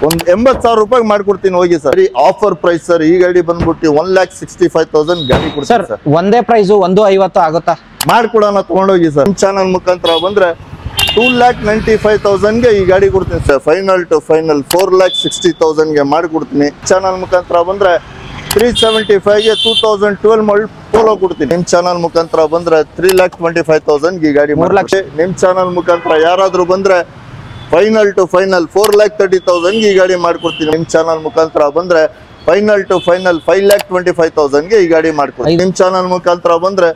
ಒಂದು 80,000 ರೂಪಾಯಿ ಮಾಡ್ಕೊಡ್ತೀನಿ ಹೋಗಿ ಸರ್. Offer price sir. ಈ ಗಾಡಿ ಬಂದ್ಬಿಟ್ಟು 1,65,000 ಗಾಡಿ ಕೊಡ್ತೀನಿ ಸರ್. ಒಂದೇ ಪ್ರೈಸ್ 150 ಆಗುತ್ತಾ? ಮಾಡ್ಕೊಡೋಣ, ತಗೊಂಡೋಗಿ ಸರ್. ಚಾನಲ್ ಮುಖಾಂತರ ಬಂದ್ರೆ 2,95,000 ಗೆ ಈ ಗಾಡಿ ಕೊಡ್ತೀನಿ ಸರ್. ಫೈನಲ್ ಟು ಫೈನಲ್ 4,60,000 ಗೆ ಮಾಡ್ಕೊಡ್ತೀನಿ. ಚಾನಲ್ ಮುಖಾಂತರ ಬಂದ್ರೆ 375 ಗೆ 2012 ಮಾಡಲ್ ಪೋಲೋ ಕೊಡ್ತೀನಿ. ನಿಮ್ ಚಾನಲ್ ಮುಖಾಂತರ ಬಂದ್ರೆ 3,25,000 ಈ ಗಾಡಿ 3 ಲಕ್ಷ. ನಿಮ್ ಚಾನಲ್ ಮುಖಾಂತರ ಯಾರಾದ್ರೂ ಬಂದ್ರೆ ಫೈನಲ್ ಟು ಫೈನಲ್ 4,30,000 ಈ ಗಾಡಿ ಮಾಡ್ಕೊಡ್ತೀನಿ. ನಿಮ್ ಚಾನಲ್ ಮುಖಾಂತರ ಬಂದ್ರೆ ಫೈನಲ್ ಟು ಫೈನಲ್ 5,25,000 ಗೆ ಈ ಗಾಡಿ ಮಾಡ್ಕೊಡ್ತೀನಿ. ನಿಮ್ ಚಾನಲ್ ಮುಖಾಂತರ ಬಂದ್ರೆ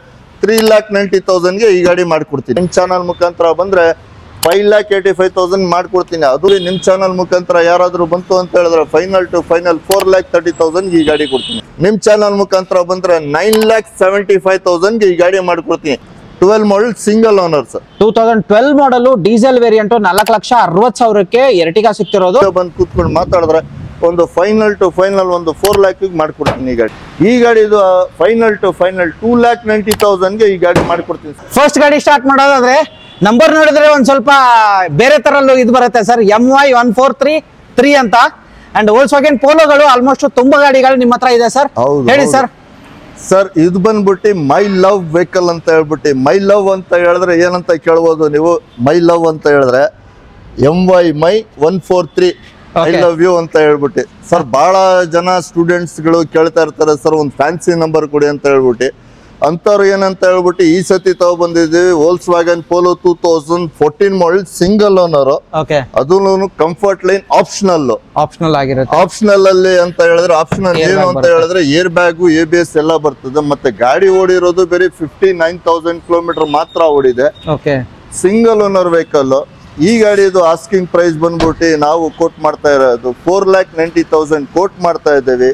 3,90,000 ಗೆ ಈ ಗಾಡಿ ಮಾಡ್ಕೊಡ್ತೀನಿ. ನಿಮ್ ಚಾನಲ್ ಮುಖಾಂತರ ಬಂದ್ರೆ 5,85,000 ಮಾಡ್ಕೊಡ್ತೀನಿ. ಅದು ನಿಮ್ ಚಾನಲ್ ಮುಖಾಂತರ ಯಾರಾದ್ರೂ ಬಂತು ಅಂತ ಹೇಳಿದ್ರೆ ಫೈನಲ್ ಟು ಫೈನಲ್ 4,30,000 ಈ ಗಾಡಿ ಕೊಡ್ತೀನಿ. ನಿಮ್ ಚಾನಲ್ ಮುಖಾಂತರ ಬಂದ್ರೆ 9,75,000 ಗೆ ಈ ಗಾಡಿ ಮಾಡ್ಕೊಡ್ತೀನಿ. 12 model single owner sir. 2012 model diesel variant 4,60,000ಕ್ಕೆ ಎರ್ಟಿಗಾ ಸಿಗ್ತಿರೋದು. ಬಂದು ಕೂತ್ಕೊಂಡು ಮಾತಾಡಿದ್ರೆ ಒಂದು ಫೈನಲ್ ಟು ಫೈನಲ್ ಒಂದು 4 ಲ್ಯಾಕ್ ಮಾಡ್ಕೊಡ್ತೀನಿ ಈ ಗಾಡಿ. ಈ ಗಾಡಿದು ಫೈನಲ್ ಟು ಫೈನಲ್ 2,90,000 ಗೆ ಈ ಗಾಡಿ ಮಾಡ್ಕೊಡ್ತೀನಿ. ಫಸ್ಟ್ ಗಾಡಿ ಸ್ಟಾರ್ಟ್ ಮಾಡೋದಾದ್ರೆ ನಂಬರ್ ನೋಡಿದ್ರೆ ಒಂದ್ ಸ್ವಲ್ಪ ಬೇರೆ ತರಲ್ಲೂ ಇದು ಬರುತ್ತೆ ಸರ್. MY1433 ಅಂತ. ಅಂಡ್ ವೋಲ್ಕ್ಸ್ವ್ಯಾಗನ್ ಪೋಲೋಗಳು ಆಲ್ಮೋಸ್ಟ್ ತುಂಬಾ ಗಾಡಿಗಳು ನಿಮ್ಮ ಹತ್ರ ಇದೆ ಸರ್. ಹೇಳಿ ಸರ್. ಸರ್ ಇದು ಬಂದ್ಬಿಟ್ಟು ಮೈ ಲವ್ ವೆಹಿಕಲ್ ಅಂತ ಹೇಳ್ಬಿಟ್ಟು, ಮೈ ಲವ್ ಅಂತ ಹೇಳಿದ್ರೆ ಏನಂತ ಕೇಳ್ಬೋದು ನೀವು. ಮೈ ಲವ್ ಅಂತ ಹೇಳಿದ್ರೆ MY143 ಐ ಲವ್ ಯು ಅಂತ ಹೇಳ್ಬಿಟ್ಟು ಸರ್. ಬಹಳ ಜನ ಸ್ಟೂಡೆಂಟ್ಸ್ ಗಳು ಕೇಳ್ತಾ ಇರ್ತಾರೆ ಸರ್ ಒಂದು ಫ್ಯಾನ್ಸಿ ನಂಬರ್ ಕೊಡಿ ಅಂತ ಹೇಳ್ಬಿಟ್ಟು. ಅಂತವ್ರು ಏನಂತ ಹೇಳ್ಬಿಟ್ಟು ಈ ಸತಿ ತಗೊಬಂದಿದ್ದೀವಿ ವೋಲ್ಕ್ಸ್ವ್ಯಾಗನ್ ಪೋಲೋ 2014 ಮಾಡಲ್ ಸಿಂಗಲ್ ಓನರ್. ಅದು ಕಂಫರ್ಟ್ ಲೈನ್ ಆಪ್ಷನಲ್ ಆಗಿರುತ್ತೆ. ಆಪ್ಷನಲ್ ಅಲ್ಲಿ ಅಂತ ಹೇಳಿದ್ರೆ ಆಪ್ಷನಲ್ ಏನು ಅಂತ ಹೇಳಿದ್ರೆ ಏರ್ ಬ್ಯಾಗು ABS ಎಲ್ಲ ಬರ್ತದೆ. ಮತ್ತೆ ಗಾಡಿ ಓಡಿರೋದು ಬೇರೆ 59,000 ಕಿಲೋಮೀಟರ್ ಮಾತ್ರ ಓಡಿದೆ. Single owner vehicle. ಈ ಗಾಡಿದು ಆಸ್ಕಿಂಗ್ ಪ್ರೈಸ್ ಬಂದ್ಬಿಟ್ಟು ನಾವು ಕೋಟ್ ಮಾಡ್ತಾ ಇರೋದು 4,90,000 ಕೋಟ್ ಮಾಡ್ತಾ ಇದ್ದೇವೆ.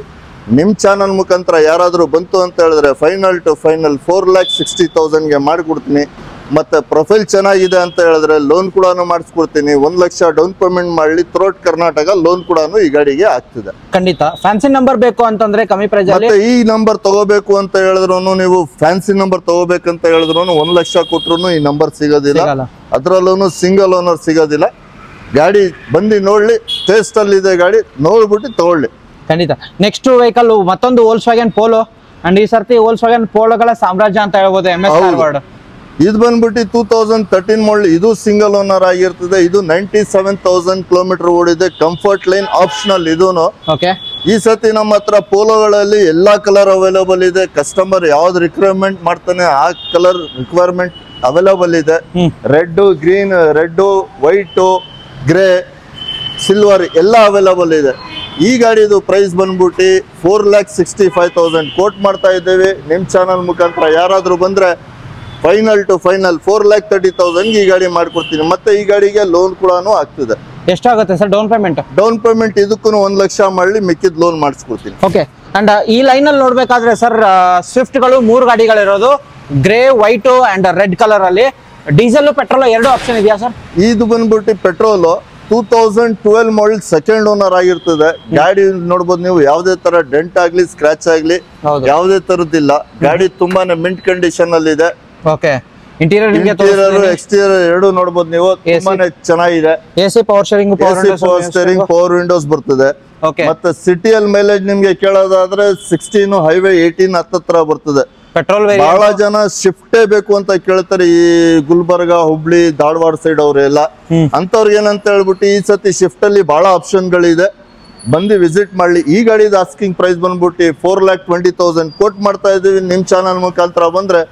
ನಿಮ್ ಚಾನಲ್ ಮುಖಾಂತರ ಯಾರಾದ್ರೂ ಬಂತು ಅಂತ ಹೇಳಿದ್ರೆ ಫೈನಲ್ ಟು ಫೈನಲ್ 4,60,000 ಗೆ ಮಾಡ್ಕೊಡ್ತೀನಿ. ಮತ್ತೆ ಪ್ರೊಫೈಲ್ ಚೆನ್ನಾಗಿದೆ ಅಂತ ಹೇಳಿದ್ರೆ ಲೋನ್ ಕೂಡ ಮಾಡಿಸ್ಕೊಡ್ತೀನಿ. 1 ಲಕ್ಷ ಡೌನ್ ಪೇಮೆಂಟ್ ಮಾಡಲಿ ಥ್ರೂಟ್ ಕರ್ನಾಟಕ ಲೋನ್ ಕೂಡ ಈ ಗಾಡಿಗೆ ಆಗ್ತಿದೆ. ಖಂಡಿತ. ಫ್ಯಾನ್ಸಿ ನಂಬರ್ ಬೇಕು ಅಂತಂದ್ರೆ ಕಮ್ಮಿ ಪ್ರೈಸ್ ಅಲ್ಲಿ. ಮತ್ತೆ ಈ ನಂಬರ್ ತಗೋಬೇಕು ಅಂತ ಹೇಳಿದ್ರು ನೀವು ಫ್ಯಾನ್ಸಿ ನಂಬರ್ ತಗೋಬೇಕಂತ ಹೇಳಿದ್ರು 1 ಲಕ್ಷ ಕೊಟ್ರು ಈ ನಂಬರ್ ಸಿಗೋದಿಲ್ಲ. ಅದ್ರಲ್ಲೂ ಸಿಂಗಲ್ ಓನರ್ ಸಿಗೋದಿಲ್ಲ. ಗಾಡಿ ಬಂದು ನೋಡ್ಲಿ, ಟೇಸ್ಟ್ ಅಲ್ಲಿ ಇದೆ ಗಾಡಿ, ನೋಡ್ಬಿಟ್ಟು ತಗೊಳ್ಳಿ. ಖಂಡಿತ. ನೆಕ್ಸ್ಟ್ ವೆಹಿಕಲ್ ಮತ್ತೊಂದು ವೋಲ್ಕ್ಸ್ವ್ಯಾಗನ್ ಪೋಲೋ. ಅಂಡ್ ಈ ಸರ್ತಿ ವೋಲ್ಕ್ಸ್ವ್ಯಾಗನ್ ಪೋಲೋಗಳ ಸಾಮ್ರಾಜ್ಯ ಅಂತ ಹೇಳ್ಬೋದು. MS forward. ಇದು ಬಂದ್ಬಿಟ್ಟು 2013 ಮಾಡಲ್. ಇದು ಸಿಂಗಲ್ ಓನರ್ ಆಗಿರ್ತದೆ. ಇದು 97,000 ಕಿಲೋಮೀಟರ್ ಓಡಿದೆ. ಕಂಫರ್ಟ್ ಲೈನ್ ಆಪ್ಷನಲ್ ಇದೂನು. ಈ ಸತಿ ನಮ್ಮ ಹತ್ರ ಪೋಲೋಗಳಲ್ಲಿ ಎಲ್ಲಾ ಕಲರ್ ಅವೈಲೇಬಲ್ ಇದೆ. ಕಸ್ಟಮರ್ ಯಾವ್ದು ರಿಕ್ವೈರ್ಮೆಂಟ್ ಮಾಡ್ತಾನೆ ಆ ಕಲರ್ ರಿಕ್ವೈರ್ಮೆಂಟ್ ಅವೈಲೇಬಲ್ ಇದೆ. Red, green, red, white, grey, silver ಎಲ್ಲ ಅವೈಲೇಬಲ್ ಇದೆ. ಈ ಗಾಡಿದು ಪ್ರೈಸ್ ಬಂದ್ಬಿಟ್ಟು 4,65,000 ಕೋಟ್ ಮಾಡ್ತಾ ಇದ್ದೇವೆ. ನಿಮ್ ಚಾನಲ್ ಮುಖಾಂತರ ಯಾರಾದ್ರೂ ಬಂದ್ರೆ ಫೈನಲ್ ಟು ಫೈನಲ್ 4,30,000 ಈ ಗಾಡಿ ಮಾಡ್ಕೊಡ್ತೀನಿ. ಮತ್ತೆ ಈ ಗಾಡಿಗೆ ಲೋನ್ ಕೂಡ ಆಗ್ತಿದೆ. ಎಷ್ಟಾಗುತ್ತೆ sir down payment? Down payment ಇದಕ್ಕೂ 1 ಲಕ್ಷ ಮಾಡಲಿ, ಮಿಕ್ಕಿದ್ ಲೋನ್ ಮಾಡಿಸ್ಕೊಡ್ತೀನಿ. ಓಕೆ. ಅಂಡ್ ಈ ಲೈನ್ ಅಲ್ಲಿ ನೋಡ್ಬೇಕಾದ್ರೆ ಸರ್ ಸ್ವಿಫ್ಟ್ ಗಳು 3 ಗಾಡಿಗಳಿರೋದು, grey, white and red colour ಅಲ್ಲಿ. ಡೀಸೆಲ್ ಪೆಟ್ರೋಲ್ 2 ಆಪ್ಷನ್ ಇದೆಯಾ ಸರ್? ಇದು ಬಂದ್ಬಿಟ್ಟು ಪೆಟ್ರೋಲ್ 2012 ಮಾಡಲ್ ಸೆಕೆಂಡ್ ಓನರ್ ಆಗಿರ್ತದೆ. ಗಾಡಿ ನೋಡ್ಬೋದು ನೀವು, ಯಾವುದೇ ತರ ಡೆಂಟ್ ಆಗ್ಲಿ ಸ್ಕ್ರಾಚ್ ಆಗ್ಲಿ ಯಾವುದೇ ತರದಿಲ್ಲ. ಗಾಡಿ ತುಂಬಾನೇ ಮಿಂಟ್ ಕಂಡೀಷನ್ ಅಲ್ಲಿ ಇದೆ. ಇಂಟೀರಿಯರ್ ಎಕ್ಸ್ಟೀರಿಯರ್ ಎರಡು ನೋಡ್ಬೋದು ನೀವು, ತುಂಬಾನೇ ಚೆನ್ನಾಗಿದೆ. AC power steering, power windows ಬರ್ತದೆ. ಮತ್ತೆ ಸಿಟಿಯಲ್ಲಿ ಮೈಲೇಜ್ ನಿಮ್ಗೆ ಕೇಳೋದಾದ್ರೆ 16, ಹೈವೇ 18 ಹತ್ತತ್ರ ಬರ್ತದೆ. ಪೆಟ್ರೋಲ್ ಬಹಳ ಜನ ಶಿಫ್ಟೇ ಬೇಕು ಅಂತ ಕೇಳ್ತಾರೆ. ಈ ಗುಲ್ಬರ್ಗ, ಹುಬ್ಳಿ, ಧಾರವಾಡ ಸೈಡ್ ಅವರೆಲ್ಲ ಅಂತವ್ರಿಗೆ ಏನಂತ ಹೇಳ್ಬಿಟ್ಟು ಈ ಸತಿ ಶಿಫ್ಟ್ ಅಲ್ಲಿ ಬಹಳ ಆಪ್ಷನ್ ಗಳಿದೆ. ಬಂದು ವಿಸಿಟ್ ಮಾಡ್ಲಿ. ಈ ಗಾಡಿದ ಆಸ್ಕಿಂಗ್ ಪ್ರೈಸ್ ಬಂದ್ಬಿಟ್ಟು 4,20,000 ಕೋಟ್ ಮಾಡ್ತಾ ಇದೀವಿ. ನಿಮ್ ಚಾನಲ್ ಮುಖಾಂತರ ಬಂದ್ರೆ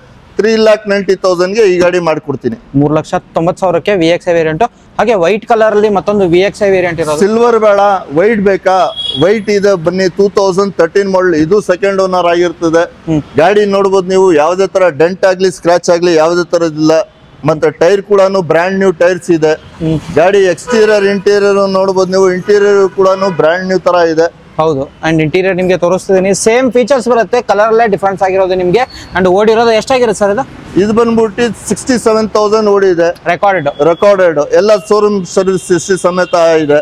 3,90,000 ಗೆ ಈ ಗಾಡಿ ಮಾಡ್ಕೊಡ್ತೀನಿ. 3,90,000ಕ್ಕೆ VXi ವೇರಿಯಂಟ್. ಹಾಗೆ ವೈಟ್ ಕಲರ್ ಅಲ್ಲಿ ಮತ್ತೊಂದು VXi ವೇರಿಯಂಟ್ ಇರೋದು. ಸಿಲ್ವರ್ ಬೇಡ, ವೈಟ್ ಬೇಕಾ? ವೈಟ್ ಇದೆ ಬನ್ನಿ. 2013 ಮಾಡಲ್. ಇದು ಸೆಕೆಂಡ್ ಓನರ್ ಆಗಿರ್ತದೆ. ಗಾಡಿ ನೋಡ್ಬೋದು ನೀವು, ಯಾವುದೇ ತರ ಡೆಂಟ್ ಆಗ್ಲಿ ಸ್ಕ್ರಾಚ್ ಆಗ್ಲಿ ಯಾವುದೇ ತರದಿಲ್ಲ. ಮತ್ತೆ ಟೈರ್ ಕೂಡ ಬ್ರ್ಯಾಂಡ್ ನ್ಯೂ ಟೈರ್ಸ್ ಇದೆ. ಗಾಡಿ ಎಕ್ಸ್ಟೀರಿಯರ್ ಇಂಟೀರಿಯರ್ ನೋಡ್ಬೋದು ನೀವು, ಇಂಟೀರಿಯರ್ ಕೂಡ ಬ್ರ್ಯಾಂಡ್ ನ್ಯೂ ತರ ಇದೆ. ಹೌದು. ಅಂಡ್ ಇಂಟೀರಿಯರ್ ನಿಮಗೆ ತೋರಿಸ್ತಿದ್ದೀನಿ. ಸೇಮ್ ಫೀಚರ್ಸ್ ಬರುತ್ತೆ, ಕಲರ್ ಅಲ್ಲೇ ಡಿಫರೆನ್ಸ್ ಆಗಿರೋದು ನಿಮಗೆ. ಅಂಡ್ ಓಡಿರೋದು ಎಷ್ಟಾಗಿರುತ್ತೆ ಸರ್ ಇದು? ಇದು ಬಂದ್ಬಿಟ್ಟು 67,000 ಓಡಿದೆ. ರೆಕಾರ್ಡೆಡ್ ಎಲ್ಲ ಶೋರೂಮ್ ಸರ್ವಿಸ್ ಹಿಸ್ಟ್ರಿ ಸಮೇತ ಇದೆ.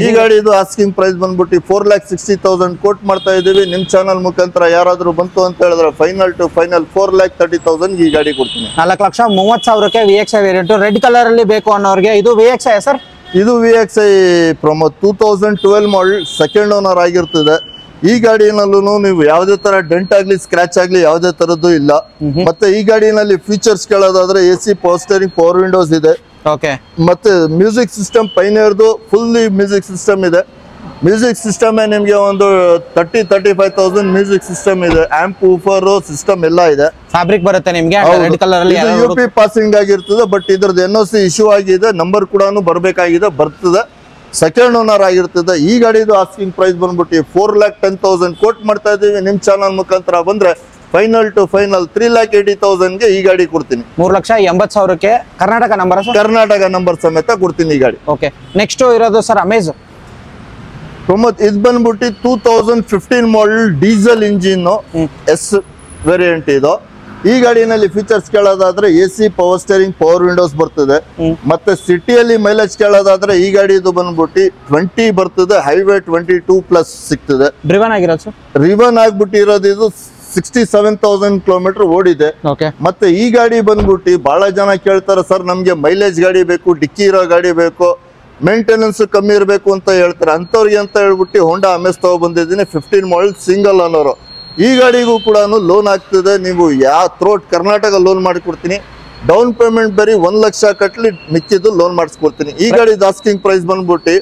ಈ ಗಾಡಿ ಇದು ಆಸ್ಕಿಂಗ್ ಪ್ರೈಸ್ ಬಂದ್ಬಿಟ್ಟು 4,60,000 ಕೋಟ್ ಮಾಡ್ತಾ ಇದೀವಿ. ನಿಮ್ ಚಾನಲ್ ಮುಖಾಂತರ ಯಾರಾದ್ರೂ ಬಂತು ಅಂತ ಹೇಳಿದ್ರೆ ಫೈನಲ್ ಟು ಫೈನಲ್ 4,30,000 ಈ ಗಾಡಿ ಕೊಡ್ತೀನಿ. 4,30,000ಕ್ಕೆ VXi ವೇರಿಯಂಟ್ ರೆಡ್ ಕಲರ್ ಅಲ್ಲಿ ಬೇಕು ಅನ್ನೋರಿಗೆ ಇದು VXi ಸರ್? ಇದು VXi Pramod 2012 model second owner ಆಗಿರ್ತದೆ. ಈ ಗಾಡಿನಲ್ಲೂ ನೀವು ಯಾವುದೇ ತರ ಡೆಂಟ್ ಆಗ್ಲಿ ಸ್ಕ್ರಾಚ್ ಆಗ್ಲಿ ಯಾವುದೇ ತರದ್ದು ಇಲ್ಲ. ಮತ್ತೆ ಈ ಗಾಡಿನಲ್ಲಿ ಫೀಚರ್ಸ್ ಕೇಳೋದಾದ್ರೆ AC power steering power windows ಇದೆ. ಮತ್ತೆ ಮ್ಯೂಸಿಕ್ ಸಿಸ್ಟಮ್ ಪೈನಿಯರ್ದು ಫುಲ್ಲಿ ಮ್ಯೂಸಿಕ್ ಸಿಸ್ಟಮ್ ಇದೆ. ಮ್ಯೂಸಿಕ್ ಸಿಸ್ಟಮ್ ನಿಮ್ಗೆ ಒಂದು 35,000 ಮ್ಯೂಸಿಕ್ ಸಿಸ್ಟಮ್ ಇದೆ. ಆಂಪ್ ಊಫರ್ ಸಿಸ್ಟಮ್ ಎಲ್ಲ ಇದೆ. ಫ್ಯಾಬ್ರಿಕ್ ಬರುತ್ತೆ ನಿಮ್ಗೆ ರೆಡ್ ಕಲರ್ ಅಲ್ಲಿ. UP ಪಾಸಿಂಗ್ ಆಗಿರ್ತದೆ. ಬಟ್ ಇದ್ರದ್ದು NOC ಇಶ್ಯೂ ಆಗಿದೆ. ನಂಬರ್ ಕೂಡ ಬರ್ಬೇಕಾಗಿದೆ, ಬರ್ತದೆ. ಸೆಕೆಂಡ್ ಓನರ್ ಆಗಿರ್ತದೆ. ಈ ಗಾಡಿದು ಆಸ್ಕಿಂಗ್ ಪ್ರೈಸ್ ಬಂದ್ಬಿಟ್ಟು 4,10,000 ಕೋಟ್ ಮಾಡ್ತಾ ಇದೀವಿ. ನಿಮ್ ಚಾನಲ್ ಮುಖಾಂತರ ಬಂದ್ರೆ ಫೈನಲ್ ಟು ಫೈನಲ್ 3,80,000 ಈ ಗಾಡಿ ಕೊಡ್ತೀನಿ. 3,80,000 ಕರ್ನಾಟಕ ನಂಬರ್, ಕರ್ನಾಟಕ ನಂಬರ್ ಸಮೇತ ಕೊಡ್ತೀನಿ ಈ ಗಾಡಿ. ಓಕೆ, ನೆಕ್ಸ್ಟ್ ಇರೋದು ಸರ್ ಅಮೇಜ್ ಪ್ರಮೋದ್. ಇದು ಬಂದ್ಬಿಟ್ಟು 2015 model diesel engine S variant ಇದು. ಈ ಗಾಡಿನಲ್ಲಿ ಫೀಚರ್ಸ್ ಕೇಳೋದಾದ್ರೆ AC power steering power windows ಬರ್ತದೆ. ಮತ್ತೆ ಸಿಟಿಯಲ್ಲಿ ಮೈಲೇಜ್ ಕೇಳೋದಾದ್ರೆ ಈ ಗಾಡಿದು ಬಂದ್ಬಿಟ್ಟು 20 ಬರ್ತದೆ. ಹೈವೇ 22+ ಸಿಗ್ತದೆ. ಡ್ರಿವನ್ ಆಗಿರೋದು ಸರ್? ರಿವನ್ ಆಗ್ಬಿಟ್ಟಿರೋದು ಇದು 67,000 ಕಿಲೋಮೀಟರ್ ಓಡಿದೆ. ಮತ್ತೆ ಈ ಗಾಡಿ ಬಂದ್ಬಿಟ್ಟು ಬಹಳ ಜನ ಕೇಳ್ತಾರೆ, ಸರ್ ನಮ್ಗೆ ಮೈಲೇಜ್ ಗಾಡಿ ಬೇಕು, ಡಿಕ್ಕಿ ಇರೋ ಗಾಡಿ ಬೇಕು, ಮೇಂಟೆನೆನ್ಸ್ ಕಮ್ಮಿ ಇರಬೇಕು ಅಂತ ಹೇಳ್ತಾರೆ. ಅಂಥವ್ರಿಗೆ ಅಂತ ಹೇಳ್ಬಿಟ್ಟು ಹೋಂಡಾ ಅಮೇಜ್ ತಗೊಬಂದಿದ್ದೀನಿ. 15 ಮಾಡೆಲ್ ಸಿಂಗಲ್ ಓನರ್. ಈ ಗಾಡಿಗೂ ಕೂಡ ಲೋನ್ ಆಗ್ತದೆ. ನೀವು ಥ್ರೋಟ್ ಕರ್ನಾಟಕ ಲೋನ್ ಮಾಡಿಕೊಡ್ತೀನಿ. ಡೌನ್ ಪೇಮೆಂಟ್ ಬರೀ 1 ಲಕ್ಷ ಕಟ್ಲಿ, ಮಿಕ್ಕಿದ್ದು ಲೋನ್ ಮಾಡಿಸ್ಕೊಡ್ತೀನಿ. ಈ ಗಾಡಿದು ಆಸ್ಕಿಂಗ್ ಪ್ರೈಸ್ ಬಂದ್ಬಿಟ್ಟು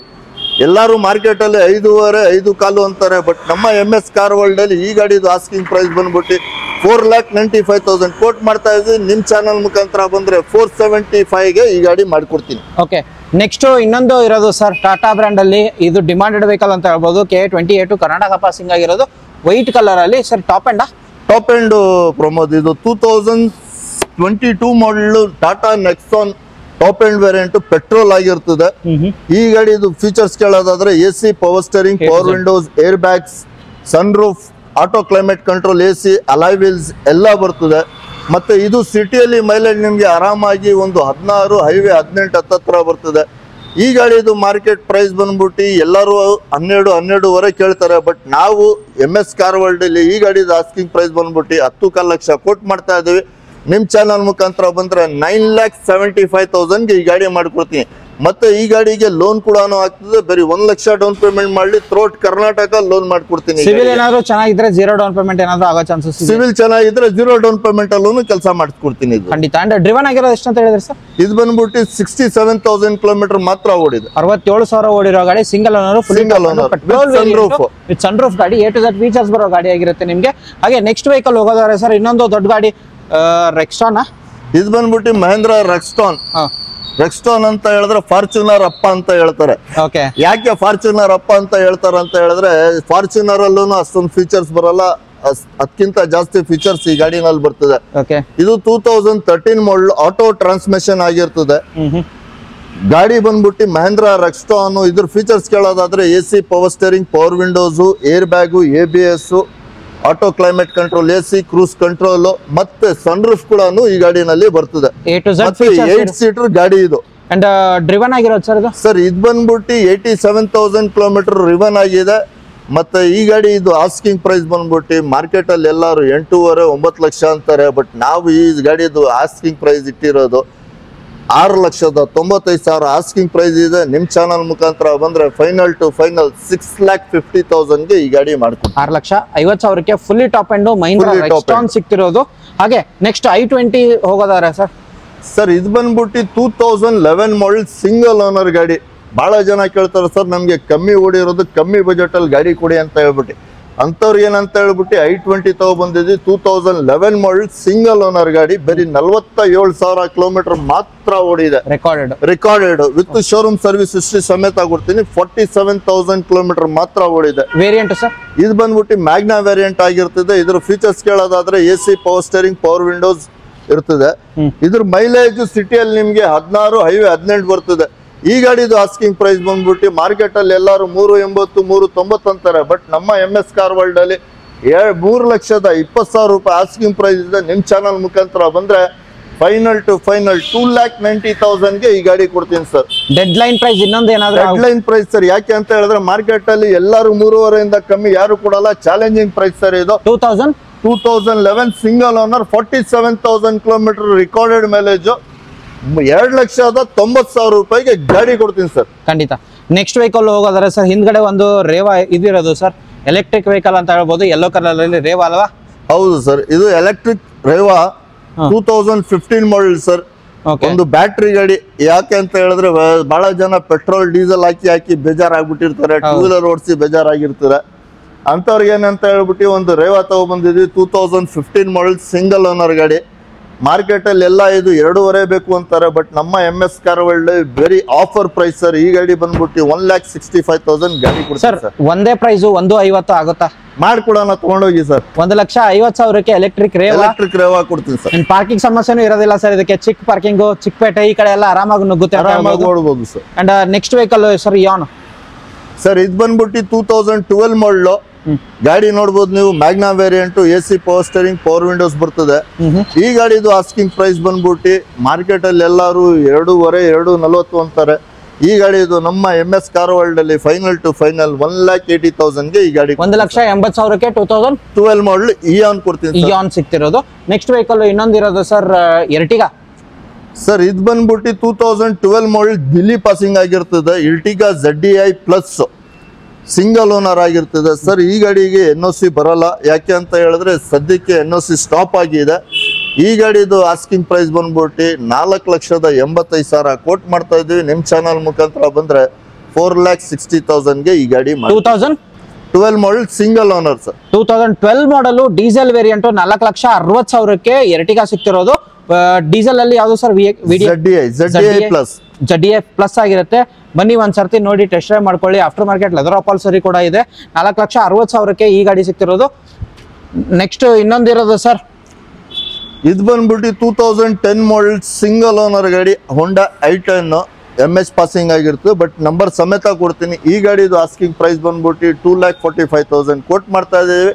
ಎಲ್ಲರೂ ಮಾರ್ಕೆಟ್ ಅಲ್ಲಿ 5.25 ಅಂತಾರೆ. ಬಟ್ ನಮ್ಮ MS ಕಾರ್ ವರ್ಲ್ಡ್ ಅಲ್ಲಿ ಈ ಗಾಡಿದು ಆಸ್ಕಿಂಗ್ ಪ್ರೈಸ್ ಬಂದ್ಬಿಟ್ಟು 4,95,000 ಕೋಟ್ ಮಾಡ್ತಾ ಇದ್ದೀವಿ. ನಿಮ್ ಚಾನಲ್ ಮುಖಾಂತರ ಬಂದ್ರೆ 475 ಈ ಗಾಡಿ ಮಾಡ್ಕೊಡ್ತೀನಿ. ಓಕೆ, ನೆಕ್ಸ್ಟ್ ಇನ್ನೊಂದು ಇರೋದು ಸರ್ ಟಾಟಾ ಬ್ರ್ಯಾಂಡ್ ಅಲ್ಲಿ ಇದು ಡಿಮಾಂಡೆಡ್ ವೆಹಿಕಲ್ ಅಂತ ಹೇಳ್ಬೋದು. K28 ಕರ್ನಾಟಕ ಪಾಸಿಂಗ್ ಆಗಿರೋದು ವೈಟ್ ಕಲರ್ ಅಲ್ಲಿ. Sir top end Pramod. ಇದು 2022 model Tata Nexon top end variant petrol ಆಗಿರ್ತದೆ. ಈ ಗಾಡಿದು ಫೀಚರ್ಸ್ ಕೇಳೋದಾದ್ರೆ AC power steering power windows, air bags, sun roof, auto climate control, AC alloy wheels ಎಲ್ಲ ಬರ್ತದೆ. ಮತ್ತೆ ಇದು ಸಿಟಿಯಲ್ಲಿ ಮೈಲೇಜ್ ನಿಮ್ಗೆ ಆರಾಮಾಗಿ ಒಂದು 16, ಹೈವೇ 18 ಹತ್ತತ್ರ ಬರ್ತದೆ. ಈ ಗಾಡಿದು ಮಾರ್ಕೆಟ್ ಪ್ರೈಸ್ ಬಂದ್ಬಿಟ್ಟು ಎಲ್ಲರೂ 12.5 ಕೇಳ್ತಾರೆ. ಬಟ್ ನಾವು MS ಕಾರ್ ವರ್ಲ್ಡ್ ಅಲ್ಲಿ ಈ ಗಾಡಿದು ಆಸ್ಕಿಂಗ್ ಪ್ರೈಸ್ ಬಂದ್ಬಿಟ್ಟು 10.25 ಲಕ್ಷ ಕೋಟ್ ಮಾಡ್ತಾ ಇದೀವಿ. ನಿಮ್ ಚಾನಲ್ ಮುಖಾಂತರ ಬಂದ್ರೆ 9,75,000 ಈ ಗಾಡಿ ಮಾಡ್ಕೊಡ್ತೀನಿ. ಮತ್ತೆ ಈ ಗಾಡಿಗೆ ಲೋನ್ ಕೂಡ ಆಗ್ತದೆ. ಬರೀ 1 ಲಕ್ಷ ಡೌನ್ ಪೇಮೆಂಟ್ ಮಾಡಿ ಥ್ರೋಟ್ ಕರ್ನಾಟಕ ಲೋನ್ ಮಾಡ್ಕೊಡ್ತೀನಿ. ಸಿವಿಲ್ ಏನಾದ್ರು ಚೆನ್ನಾಗಿದ್ರೆ 0 ಡೌನ್ ಪೇಮೆಂಟ್ ಏನಾದ್ರು ಆಗೋ ಚಾನ್ಸಸ್? ಸಿವಿಲ್ ಚೆನ್ನಾಗಿದ್ರೆ 0 ಡೌನ್ ಪೇಮೆಂಟ್ ಅಲ್ಲೂ ಕೆಲಸ ಮಾಡಿಸ್ಕೊಡ್ತೀನಿ. ಖಂಡಿತ. ಅಂಡ್ ಡ್ರಿವನ್ ಆಗಿರೋದು ಎಷ್ಟು ಅಂತ ಹೇಳಿದ್ರಿ ಸರ್? ಇದು ಬಂದ್ಬಿಟ್ಟು 67,000 ಕಿಲೋಮೀಟರ್ ಮಾತ್ರ ಓಡಿದೆ. 67,000 ಓಡಿರೋ ಗಾಡಿ. ಸಿಂಗಲ್ ಓನರ್, ಸನ್ ರೂಫ್ ಗಾಡಿ. A to Z ಫೀಚರ್ಸ್ ಬರೋ ಗಾಡಿ ಆಗಿರುತ್ತೆ ನಿಮ್ಗೆ. ಹಾಗೆ ನೆಕ್ಸ್ಟ್ ವೆಹಿಕಲ್ ಹೋಗೋದಾದ್ರೆ ಸರ್ ಇನ್ನೊಂದು ದೊಡ್ಡ ಗಾಡಿ ರೆಕ್ಸ್ಟಾನ್. ಇದು ಬಂದ್ಬಿಟ್ಟು ಮಹೇಂದ್ರ ರೆಕ್ಸ್ಟಾನ್ ಅಂತ ಹೇಳಿದ್ರೆ ಫಾರ್ಚುನರ್ ಅಪ್ಪ ಅಂತ ಹೇಳ್ತಾರೆ. ಯಾಕೆ ಫಾರ್ಚುನರ್ ಅಪ್ಪ ಅಂತ ಹೇಳ್ತಾರೆ ಅಂತ ಹೇಳಿದ್ರೆ ಫಾರ್ಚುನರ್ ಅಲ್ಲೂ ಅಷ್ಟೊಂದು ಫೀಚರ್ಸ್ ಬರಲ್ಲ, ಅದಕ್ಕಿಂತ ಜಾಸ್ತಿ ಫೀಚರ್ಸ್ ಈ ಗಾಡಿನಲ್ಲಿ ಬರ್ತದೆ. ಇದು 2013 ಮಾಡೆಲ್ ಆಟೋ ಟ್ರಾನ್ಸ್ಮಿಷನ್ ಆಗಿರ್ತದೆ. ಗಾಡಿ ಬಂದ್ಬಿಟ್ಟು ಮಹೇಂದ್ರ ರೆಕ್ಸ್ಟಾನ್. ಇದ್ರ ಫೀಚರ್ಸ್ ಕೇಳೋದಾದ್ರೆ AC power steering power windows, air bag, ABS, auto climate control, AC cruise control, ಮತ್ತೆ ಸನ್ ರೂಫ್ ಕೂಡ ಈ ಗಾಡಿನಲ್ಲಿ ಬರ್ತದೆ. 8 ಸೀಟರ್ ಗಾಡಿ ಇದು. ಅಂಡ್ ಡ್ರಿವನ್ ಆಗಿರೋದು ಸರ್ ಇದು? ಸರ್ ಇದು ಬಂದ್ಬಿಟ್ಟು 87,000 ಕಿಲೋಮೀಟರ್ ರಿವನ್ ಆಗಿದೆ. ಮತ್ತೆ ಈ ಗಾಡಿ ಇದು ಆಸ್ಕಿಂಗ್ ಪ್ರೈಸ್ ಬಂದ್ಬಿಟ್ಟು ಮಾರ್ಕೆಟ್ ಅಲ್ಲಿ ಎಲ್ಲರೂ 8.5-9 ಲಕ್ಷ ಅಂತಾರೆ. ಬಟ್ ನಾವು ಈ ಗಾಡಿದು ಆಸ್ಕಿಂಗ್ ಪ್ರೈಸ್ ಇಟ್ಟಿರೋದು 6,95,000 ಆಸ್ಕಿಂಗ್ ಪ್ರೈಸ್ ಇದೆ. ನಿಮ್ ಚಾನಲ್ ಮುಖಾಂತರ ಬಂದ್ರೆ ಫೈನಲ್ ಟು ಫೈನಲ್ 6,50,000 ಈ ಗಾಡಿ ಮಾಡ್ಕೊಡ್ತೀವಿ. 6,50,000 fully top end Mahindra Rexton ಸಿಗ್ತಿರೋದು. ಹಾಗೆ ನೆಕ್ಸ್ಟ್ i20 ಹೋಗೋದಾರೆ ಸರ್ ಇದು ಬಂದ್ಬಿಟ್ಟು 2011 ಮಾಡೆಲ್ ಸಿಂಗಲ್ ಓನರ್ ಗಾಡಿ. ಬಹಳ ಜನ ಕೇಳ್ತಾರೆ, ಸರ್ ನಮ್ಗೆ ಕಮ್ಮಿ ಓಡಿರೋದು, ಕಮ್ಮಿ ಬಜೆಟ್ ಅಲ್ಲಿ ಗಾಡಿ ಕೊಡಿ ಅಂತ ಹೇಳ್ಬಿಟ್ಟು. ಅಂಥವ್ರಿಗೆ ಏನಂತ ಹೇಳ್ಬಿಟ್ಟು i20 ತಗೊಬಂದಿದ್ವಿ. 2011 ಮಾಡೆಲ್ ಸಿಂಗಲ್ ಓನರ್ ಗಾಡಿ. ಬರೀ 47,000 ಕಿಲೋಮೀಟರ್ ಮಾತ್ರ ಓಡಿದೆ. Recorded with showroom service history ಸಮೇತ ಕೊಡ್ತೀನಿ. 47,000 ಕಿಲೋಮೀಟರ್ ಮಾತ್ರ ಓಡಿದೆ. ವೇರಿಯಂಟ್ ಸರ್ ಇದು ಬಂದ್ಬಿಟ್ಟು ಮ್ಯಾಗ್ನಾ ವೇರಿಯಂಟ್ ಆಗಿರ್ತದೆ. ಇದ್ರ ಫೀಚರ್ಸ್ ಕೇಳೋದಾದ್ರೆ AC power steering power windows ಇರ್ತದೆ. ಇದ್ರ ಮೈಲೇಜ್ ಸಿಟಿಯಲ್ಲಿ ನಿಮ್ಗೆ 16, ಹೈವೇ 18 ಬರ್ತದೆ. ಈ ಗಾಡಿದು ಆಸ್ಕಿಂಗ್ ಪ್ರೈಸ್ ಬಂದ್ಬಿಟ್ಟು ಮಾರ್ಕೆಟ್ ಅಲ್ಲಿ ಎಲ್ಲರೂ 380, 390 ಅಂತಾರೆ. ಬಟ್ ನಮ್ಮ MS ಕಾರ್ ವರ್ಲ್ಡ್ ಅಲ್ಲಿ 3,20,000 ರೂಪಾಯಿ ಆಸ್ಕಿಂಗ್ ಪ್ರೈಸ್ ಇದೆ. ನಿಮ್ ಚಾನಲ್ ಮುಖಾಂತರ ಬಂದ್ರೆ ಫೈನಲ್ ಟು ಫೈನಲ್ 2,90,000 ಈ ಗಾಡಿ ಕೊಡ್ತೀನಿ ಸರ್. ಡೆಡ್ ಲೈನ್ ಪ್ರೈಸ್ ಇನ್ನೊಂದು ಏನಾದ್ರು? Deadline price sir. ಯಾಕೆ ಅಂತ ಹೇಳಿದ್ರೆ ಮಾರ್ಕೆಟ್ ಅಲ್ಲಿ ಎಲ್ಲರೂ 3,500 ಕಮ್ಮಿ ಯಾರು ಕೊಡಲ್ಲ. ಚಾಲೆಂಜಿಂಗ್ ಪ್ರೈಸ್ ಸರ್ ಇದು. 2011 single owner, 47,000 kilometre recorded mileage. 2,90,000 ರೂಪಾಯಿಗೆ ಗಾಡಿ ಕೊಡ್ತೀನಿ ಸರ್. ಖಂಡಿತ. ನೆಕ್ಸ್ಟ್ ವೆಹಿಕಲ್ ಹೋಗೋದಾದ್ರೆ ಸರ್ ಹಿಂದ್ಗಡೆ ಒಂದು ರೇವಾ ಇದಿರೋದು ಸರ್, ಎಲೆಕ್ಟ್ರಿಕ್ ವೆಹಿಕಲ್ ಅಂತ ಹೇಳ್ಬೋದು, ಯೆಲ್ಲೋ ಕಲರ್ ಅಲ್ಲಿ ರೇವಾ ಅಲ್ವಾ? ಹೌದು ಸರ್, ಇದು ಎಲೆಕ್ಟ್ರಿಕ್ ರೇವಾ 2015 ಮಾಡೆಲ್ ಸರ್. ಒಂದು ಬ್ಯಾಟ್ರಿ ಗಾಡಿ. ಯಾಕೆ ಅಂತ ಹೇಳಿದ್ರೆ ಬಹಳ ಜನ ಪೆಟ್ರೋಲ್ ಡೀಸೆಲ್ ಹಾಕಿ ಬೇಜಾರಾಗ್ಬಿಟ್ಟಿರ್ತಾರೆ, ಟೂ ವೀಲರ್ ಓಡಿಸಿ ಬೇಜಾರಾಗಿರ್ತಾರೆ. ಅಂತವ್ರಿಗೆ ಏನಂತ ಹೇಳ್ಬಿಟ್ಟು ಒಂದು ರೇವಾ ತಗೊಬಂದಿದ್ವಿ. 2015 ಮಾಡೆಲ್ ಸಿಂಗಲ್ ಓನರ್ ಗಾಡಿ. ಮಾರ್ಕೆಟ್ ಅಲ್ಲಿ ಎಲ್ಲ ಇದು 2.5 ಬೇಕು ಅಂತಾರೆ, ಬಟ್ ನಮ್ಮ MS car world very offer price sir. ಈ ಗಾಡಿ ಬಂದ್ಬಿಟ್ಟು 1,65,000 ಗಾಡಿ ಕೊಡ್ತಾರೆ ಸರ್. ಒಂದೇ ಪ್ರೈಸ್ 150 ಆಗುತ್ತಾ? ಮಾಡ್ಕೊಡೋಣ, ತಗೊಂಡೋಗಿ ಸರ್. 1,50,000ಕ್ಕೆ ಎಲೆಕ್ಟ್ರಿಕ್ ರೇವಾ ಕೊಡ್ತೀನಿ ಸರ್. ಪಾರ್ಕಿಂಗ್ ಸಮಸ್ಯೆನೂ ಇರೋದಿಲ್ಲ ಸರ್ ಇದಕ್ಕೆ. ಚಿಕ್ಕ ಪಾರ್ಕಿಂಗ್, ಚಿಕ್ಕಪೇಟೆ ಈ ಕಡೆ ಎಲ್ಲ ಆರಾಮಾಗಿ ನುಗ್ಗುತ್ತೆ, ಆರಾಮಾಗಿ ಓಡಬಹುದು sir. And next vehicle sir Eon sir, ಇದು ಬಂದ್ಬಿಟ್ಟು 2012 ಮಾಡಲು ಗಾಡಿ ನೋಡ್ಬೋದು ನೀವು. Magna variant, AC power steering, power windows ಬರ್ತದೆ. ಈ ಗಾಡಿದು ಆಸ್ಕಿಂಗ್ ಪ್ರೈಸ್ ಬಂದ್ಬಿಟ್ಟು ಮಾರ್ಕೆಟ್ ಅಲ್ಲಿ ಎಲ್ಲಾರು 2.40 ಅಂತಾರೆ. ಈ ಗಾಡಿದು ನಮ್ಮ MS ಕಾರ್ ವರ್ಲ್ಡ್ ಅಲ್ಲಿ ಫೈನಲ್ ಟು ಫೈನಲ್ 1,80,000ಗೆ ಈ ಗಾಡಿ. 1,80,000ಕ್ಕೆ 2012 ಮಾಡಲ್ ಇಯಾನ್ ಕೊಡ್ತೀನಿ. ಇಯಾನ್ ಸಿಗ್ತಿರೋದು. ನೆಕ್ಸ್ಟ್ ವೆಹಿಕಲ್ ಇನ್ನೊಂದಿರೋದು ಸರ್ ಎರ್ಟಿಗಾ. ಸರ್, ಇದು ಬಂದ್ಬಿಟ್ಟು 2012 ಮಾಡಲ್ ದಿಲ್ಲಿ ಪಾಸಿಂಗ್ ಆಗಿರ್ತದೆ. Ertiga ZDI plus single owner ಆಗಿರ್ತದೆ ಸರ್. ಈ ಗಾಡಿಗೆ NOC ಬರಲ್ಲ. ಯಾಕೆ ಅಂತ ಹೇಳಿದ್ರೆ ಸದ್ಯಕ್ಕೆ NOC ಸ್ಟಾಪ್ ಆಗಿದೆ. ಈ ಗಾಡಿದು ಆಸ್ಕಿಂಗ್ ಪ್ರೈಸ್ ಬಂದ್ಬಿಟ್ಟು 4,85,000 ಕೋಟ್ ಮಾಡ್ತಾ ಇದ್ದೀವಿ. ನಿಮ್ ಚಾನಲ್ ಮುಖಾಂತರ ಬಂದ್ರೆ 4,60,000ಗೆ ಈ ಗಾಡಿ 2012 model single owner sir. 2012 model diesel variant 4,60,000ಕ್ಕೆ ಎರ್ಟಿಗಾ ಸಿಗ್ತಿರೋದು. ಡೀಸೆಲ್ ಅಲ್ಲಿ ಯಾವ್ದು ಸರ್? ZDI ಪ್ಲಸ್ ಆಗಿರುತ್ತೆ. ಬನ್ನಿ ಒಂದ್ಸರ್ತಿ ನೋಡಿ ಟೆಸ್ಟ್ ಡ್ರೈವ್ ಮಾಡ್ಕೊಳ್ಳಿ. ಆಫ್ಟರ್ ಮಾರ್ಕೆಟ್ ಲೆದರ್ ಅಪಾಲ್ಸರಿ ಕೂಡ ಇದೆ. 4,60,000ಕ್ಕೆ ಈ ಗಾಡಿ ಸಿಗ್ತಿರೋದು. ನೆಕ್ಸ್ಟ್ ಇನ್ನೊಂದಿರೋದು ಸರ್, ಇದು ಬಂದ್ಬಿಟ್ಟು 2010 ಮಾಡಲ್ ಸಿಂಗಲ್ ಓನರ್ ಗಾಡಿ, ಹೋಂಡಾ i10 MS ಪಾಸಿಂಗ್ ಆಗಿರ್ತದೆ, ಬಟ್ ನಂಬರ್ ಸಮೇತ ಕೊಡ್ತೀನಿ. ಈ ಗಾಡಿದು ಆಸ್ಕಿಂಗ್ ಪ್ರೈಸ್ ಬಂದ್ಬಿಟ್ಟು 2,45,000 ಕೋಟ್ ಮಾಡ್ತಾ ಇದ್ದೀವಿ.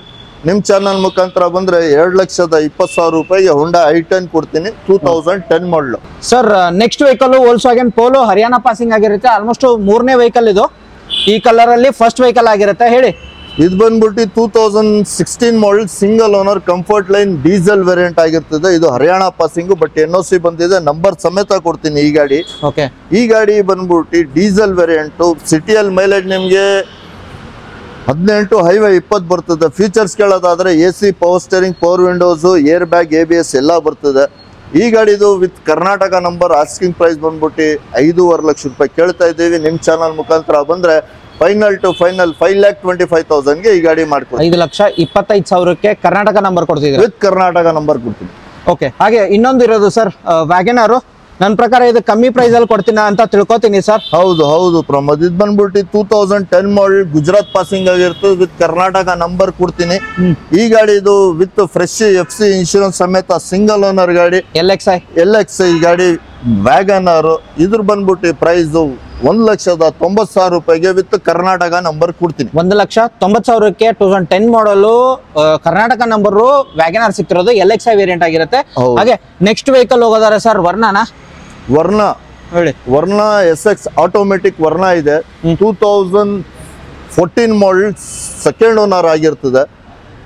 ನಿಮ್ ಚಾನಲ್ ಮುಖಾಂತರ ಬಂದ್ರೆ 2,20,000 ರೂಪಾಯಿಗೆ ಹೋಂಡಾ i10 ಕೊಡ್ತೀನಿ. 2010 model sir. Next vehicle Volkswagen Polo Haryana passing ಆಗಿರುತ್ತೆ. ಆಲ್ಮೋಸ್ಟ್ 3ನೇ ವೆಹಿಕಲ್ ಇದು. ಈ ಕಲರ್ ಅಲ್ಲಿ ಫಸ್ಟ್ ವೆಹಿಕಲ್ ಆಗಿರುತ್ತೆ. ಹೇಳಿ. ಇದು ಬಂದ್ಬಿಟ್ಟು 2016 ಮಾಡಲ್ single owner comfort line diesel variant ಆಗಿರ್ತದೆ. ಇದು ಹರಿಯಾಣ ಪಾಸಿಂಗ್, ಬಟ್ NOC ಬಂದಿದೆ. ನಂಬರ್ ಸಮೇತ ಕೊಡ್ತೀನಿ ಈ ಗಾಡಿ. ಈ ಗಾಡಿ ಬಂದ್ಬಿಟ್ಟು ಡೀಸೆಲ್ ವೇರಿಯಂಟ್. ಸಿಟಿಯಲ್ಲಿ ಮೈಲೇಜ್ ನಿಮ್ಗೆ 18, ಹೈವೇ 20 ಬರ್ತದೆ. ಫೀಚರ್ಸ್ ಕೇಳೋದಾದ್ರೆ AC power steering, power windows, air bag, ABS ಎಲ್ಲ ಬರ್ತದೆ. ಈ ಗಾಡಿದು with Karnataka number. Asking price ಬಂದ್ಬಿಟ್ಟು 5.5 ಲಕ್ಷ ರೂಪಾಯಿ ಕೇಳ್ತಾ ಇದ್ದೀವಿ. ನಿಮ್ ಚಾನಲ್ ಮುಖಾಂತರ ಬಂದ್ರೆ ಫೈನಲ್ ಟು ಫೈನಲ್ 5,25,000ಗೆ ಈ ಗಾಡಿ ಮಾಡ್ಕೊಡ್ತೀನಿ. 5,25,000ಕ್ಕೆ ಕರ್ನಾಟಕ ನಂಬರ್ ಕೊಡ್ತಿದ್ದೀವಿ. ವಿತ್ ಕರ್ನಾಟಕ ನಂಬರ್ ಕೊಡ್ತೀನಿ. ಓಕೆ. ಹಾಗೆ ಇನ್ನೊಂದು ಇರೋದು ಸರ್ ವ್ಯಾಗನಾರು. ನನ್ನ ಪ್ರಕಾರ ಇದು ಕಮ್ಮಿ ಪ್ರೈಸ್ ಅಲ್ಲಿ ಕೊಡ್ತೀನಿ ಅಂತ ತಿಳ್ಕೊತೀನಿ ಸರ್. ಹೌದು ಪ್ರಮೋದ್. ಇದು ಬಂದ್ಬಿಟ್ಟು 2010 ಮಾಡಲ್ ಗುಜರಾತ್ ಪಾಸಿಂಗ್ ಆಗಿರ್ತದೆ. ವಿತ್ ಕರ್ನಾಟಕ ನಂಬರ್ ಕೊಡ್ತೀನಿ. ಈ ಗಾಡಿ ಇದು ವಿತ್ ಫ್ರೆಶ್ FC ಇನ್ಶೂರೆನ್ಸ್ ಸಮೇತ ಸಿಂಗಲ್ ಓನರ್ ಗಾಡಿ. LXI ಗಾಡಿ ವ್ಯಾಗನಾರು. ಇದ್ರ ಬಂದ್ಬಿಟ್ಟು ಪ್ರೈಸ್ 1,90,000 ರೂಪಾಯಿಗೆ ವಿತ್ ಕರ್ನಾಟಕ ನಂಬರ್ ಕೊಡ್ತೀನಿ. 1,90,000ಕ್ಕೆ 2010 ಮಾಡಲು ಕರ್ನಾಟಕ ನಂಬರ್ ವ್ಯಾಗನಾರ್ ಸಿಕ್ತಿರೋದು. LXI ವೇರಿಯಂಟ್ ಆಗಿರುತ್ತೆ. ಹಾಗೆ ನೆಕ್ಸ್ಟ್ ವೆಹಿಕಲ್ ಹೋಗೋದಾರೆ ಸರ್ ವರ್ಣ ಹೇಳಿ. ವರ್ಣ SX ಆಟೋಮೆಟಿಕ್ ವರ್ಣ ಇದೆ. 2014 ಮಾಡಲ್ ಸೆಕೆಂಡ್ ಓನರ್ ಆಗಿರ್ತದೆ.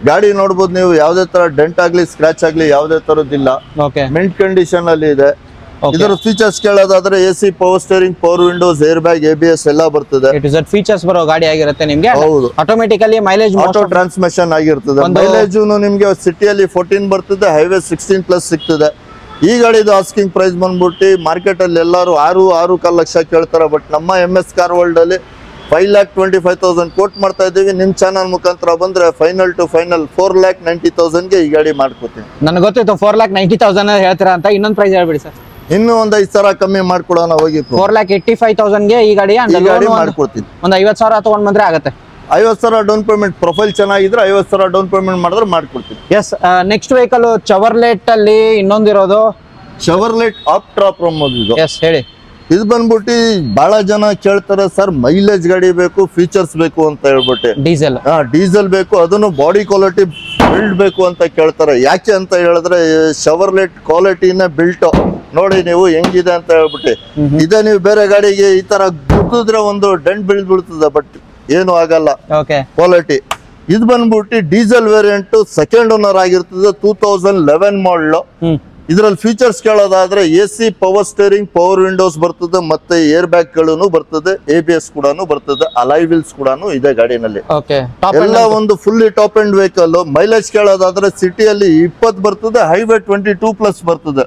ಗಾಡಿ ನೋಡ್ಬೋದು ನೀವು. ಯಾವುದೇ ತರ ಡೆಂಟ್ ಆಗ್ಲಿ, ಸ್ಕ್ರಾಚ್ ಆಗ್ಲಿ ಯಾವುದೇ ತರದಿಲ್ಲ. ಮಿಂಟ್ ಕಂಡೀಷನ್ ಅಲ್ಲಿ ಇದೆ. ಇದರ ಫೀಚರ್ಸ್ ಕೇಳೋದಾದ್ರೆ AC power steering, power windows, air bag, ABS ಎಲ್ಲ ಬರ್ತದೆ. ಫೀಚರ್ಸ್ ಬರೋ ಗಾಡಿ ಆಗಿರುತ್ತೆ ನಿಮ್ಗೆ. ಹೌದು. ಆಟೋಮೆಟಿಕಲಿ ಮೈಲೇಜ್ ಆಟೋ ಟ್ರಾನ್ಸ್ಮಿಷನ್ ಆಗಿರ್ತದೆ. ಮೈಲೇಜ್ ನಿಮ್ಗೆ ಸಿಟಿಯಲ್ಲಿ 14 ಬರ್ತದೆ, ಹೈವೇ 16+ ಸಿಗ್ತದೆ. ಈ ಗಾಡಿದು ಆಸ್ಕಿಂಗ್ ಪ್ರೈಸ್ ಬಂದ್ಬಿಟ್ಟು ಮಾರ್ಕೆಟ್ ಅಲ್ಲಿ ಎಲ್ಲರೂ 6.5 ಲಕ್ಷ ಕೇಳ್ತಾರೆ, ಬಟ್ ನಮ್ಮ MS ಕಾರ್ ವರ್ಲ್ಡ್ ಅಲ್ಲಿ 5,25,000 ಕೋಟ್ ಮಾಡ್ತಾ ಇದ್ದೀವಿ. ನಿಮ್ ಚಾನಲ್ ಮುಖಾಂತರ ಬಂದ್ರೆ ಫೈನಲ್ ಟು ಫೈನಲ್ 4,90,000ಗೆ ಈ ಗಾಡಿ ಮಾಡ್ಕೊತೀನಿ. ನನಗೆ ಗೊತ್ತಿತ್ತು 4,90,000 ಹೇಳ್ತೀರಾ ಅಂತ. ಇನ್ನೊಂದು ಪ್ರೈಸ್ ಹೇಳ್ಬಿಡಿ ಸರ್. ಇನ್ನೂ ಒಂದು 5,000 ಕಮ್ಮಿ ಮಾಡ್ಕೊಡೋಣ ಹೋಗಿ. 4,85,000ಗೆ ಈ ಗಾಡಿ ಮಾಡ್ಕೊಡ್ತೀನಿ. ಒಂದು 50,000 ತಗೊಂಡ್ ಬಂದ್ರೆ ಆಗುತ್ತೆ. 50,000 ಡೌನ್ ಪೇಮೆಂಟ್. ಪ್ರೊಫೈಲ್ ಚೆನ್ನಾಗಿದ್ರೆ 50,000 ಡೌನ್ ಪೇಮೆಂಟ್ ಮಾಡಿದ್ರೆ ಮಾಡ್ಕೊಡ್ತೀನಿ. ಎಸ್. ನೆಕ್ಸ್ಟ್ ವೆಹಿಕಲ್ ಚವರ್ಲೆಟ್ ಅಲ್ಲಿ ಇನ್ನೊಂದಿರೋದು ಚವರ್ಲೆಟ್ ಆಪ್ಟ್ರಾ ಪ್ರಮೋದ್. ಇದು ಎಸ್ ಹೇಳಿ. ಇದು ಬಂದ್ಬಿಟ್ಟು ಬಹಳ ಜನ ಕೇಳ್ತಾರೆ ಸರ್, ಮೈಲೇಜ್ ಗಾಡಿ ಬೇಕು, ಫೀಚರ್ಸ್ ಬೇಕು ಅಂತ ಹೇಳ್ಬಿಟ್ಟು. ಡೀಸೆಲ್ ಬೇಕು, ಅದನ್ನು ಬಾಡಿ ಕ್ವಾಲಿಟಿ ಬಿಲ್ಡ್ ಬೇಕು ಅಂತ ಕೇಳ್ತಾರೆ. ಯಾಕೆ ಅಂತ ಹೇಳಿದ್ರೆ ಶವರ್ಲೆಟ್ ಕ್ವಾಲಿಟಿನೇ ಬಿಲ್ಟ್ ನೋಡಿ ನೀವು ಹೆಂಗಿದೆ ಅಂತ ಹೇಳ್ಬಿಟ್ಟು. ಇದೇ ನೀವು ಬೇರೆ ಗಾಡಿಗೆ ಈ ತರ ಗುದ್ದಿದ್ರೆ ಒಂದು ಡೆಂಟ್ ಬೀಳ್ತದೆ, ಬಟ್ ಏನು ಆಗಲ್ಲ ಕ್ವಾಲಿಟಿ. ಇದು ಬಂದ್ಬಿಟ್ಟು ಡೀಸೆಲ್ ವೇರಿಯಂಟ್ ಸೆಕೆಂಡ್ ಓನರ್ ಆಗಿರ್ತದೆ. 2011 ಮಾಡಲ್ ಇದ್ರಲ್ಲಿ ಫೀಚರ್ಸ್ ಕೇಳೋದಾದ್ರೆ AC, power steering, power windows ಬರ್ತದೆ, ಮತ್ತೆ ಏರ್ ಬ್ಯಾಗ್ ಗಳು ಬರ್ತದೆ, ABS ಕೂಡ ಬರ್ತದೆ, ಅಲಾಯ್ ವೀಲ್ಸ್ ಕೂಡ ಇದೆ ಗಾಡಿನಲ್ಲಿ. ಎಲ್ಲ ಒಂದು fully top end vehicle. Mileage ಕೇಳೋದಾದ್ರೆ ಸಿಟಿಯಲ್ಲಿ 20 ಬರ್ತದೆ, ಹೈವೇ 22+ ಬರ್ತದೆ.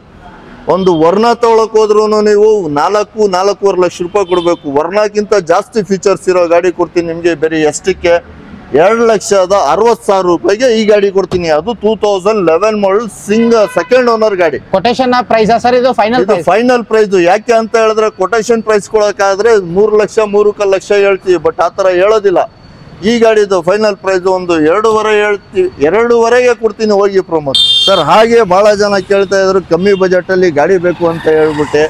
ಒಂದು ವರ್ಣ ತಗೊಳಕ್ ಹೋದ್ರು ನೀವು 4-4.5 ಲಕ್ಷ ರೂಪಾಯಿ ಕೊಡ್ಬೇಕು. ವರ್ಣಕ್ಕಿಂತ ಜಾಸ್ತಿ ಫೀಚರ್ಸ್ ಇರೋ ಗಾಡಿ ಕೊಡ್ತೀನಿ ನಿಮ್ಗೆ. ಬರೀ ಎಷ್ಟಕ್ಕೆ 2,60,000 ರೂಪಾಯಿಗೆ ಈ ಗಾಡಿ ಕೊಡ್ತೀನಿ. ಅದು 2011 ಮಾಡಲ್ ಸೆಕೆಂಡ್ ಓನರ್ ಗಾಡಿ. ಕೊಟೇಶನ್ ಪ್ರೈಸ್ ಸರ್ ಇದು ಫೈನಲ್ ಪ್ರೈಸ್. ಯಾಕೆ ಅಂತ ಹೇಳಿದ್ರೆ ಕೊಟೇಶನ್ ಪ್ರೈಸ್ ಕೊಡೋಕಾದ್ರೆ 3 ಲಕ್ಷ 3.25 ಲಕ್ಷ ಹೇಳ್ತೀವಿ, ಬಟ್ ಆತರ ಹೇಳೋದಿಲ್ಲ. ಈ ಗಾಡಿದು ಫೈನಲ್ ಪ್ರೈಸ್ ಒಂದು 2.5 ಹೇಳ್ತೀವಿ, 2.5ಗೆ ಕೊಡ್ತೀನಿ ಹೋಗಿ ಪ್ರಮೋದ್ ಸರ್. ಹಾಗೆ ಬಹಳ ಜನ ಕೇಳ್ತಾ ಇದ್ರು ಕಮ್ಮಿ ಬಜೆಟ್ ಅಲ್ಲಿ ಗಾಡಿ ಬೇಕು ಅಂತ ಹೇಳ್ಬಿಟ್ಟೆ.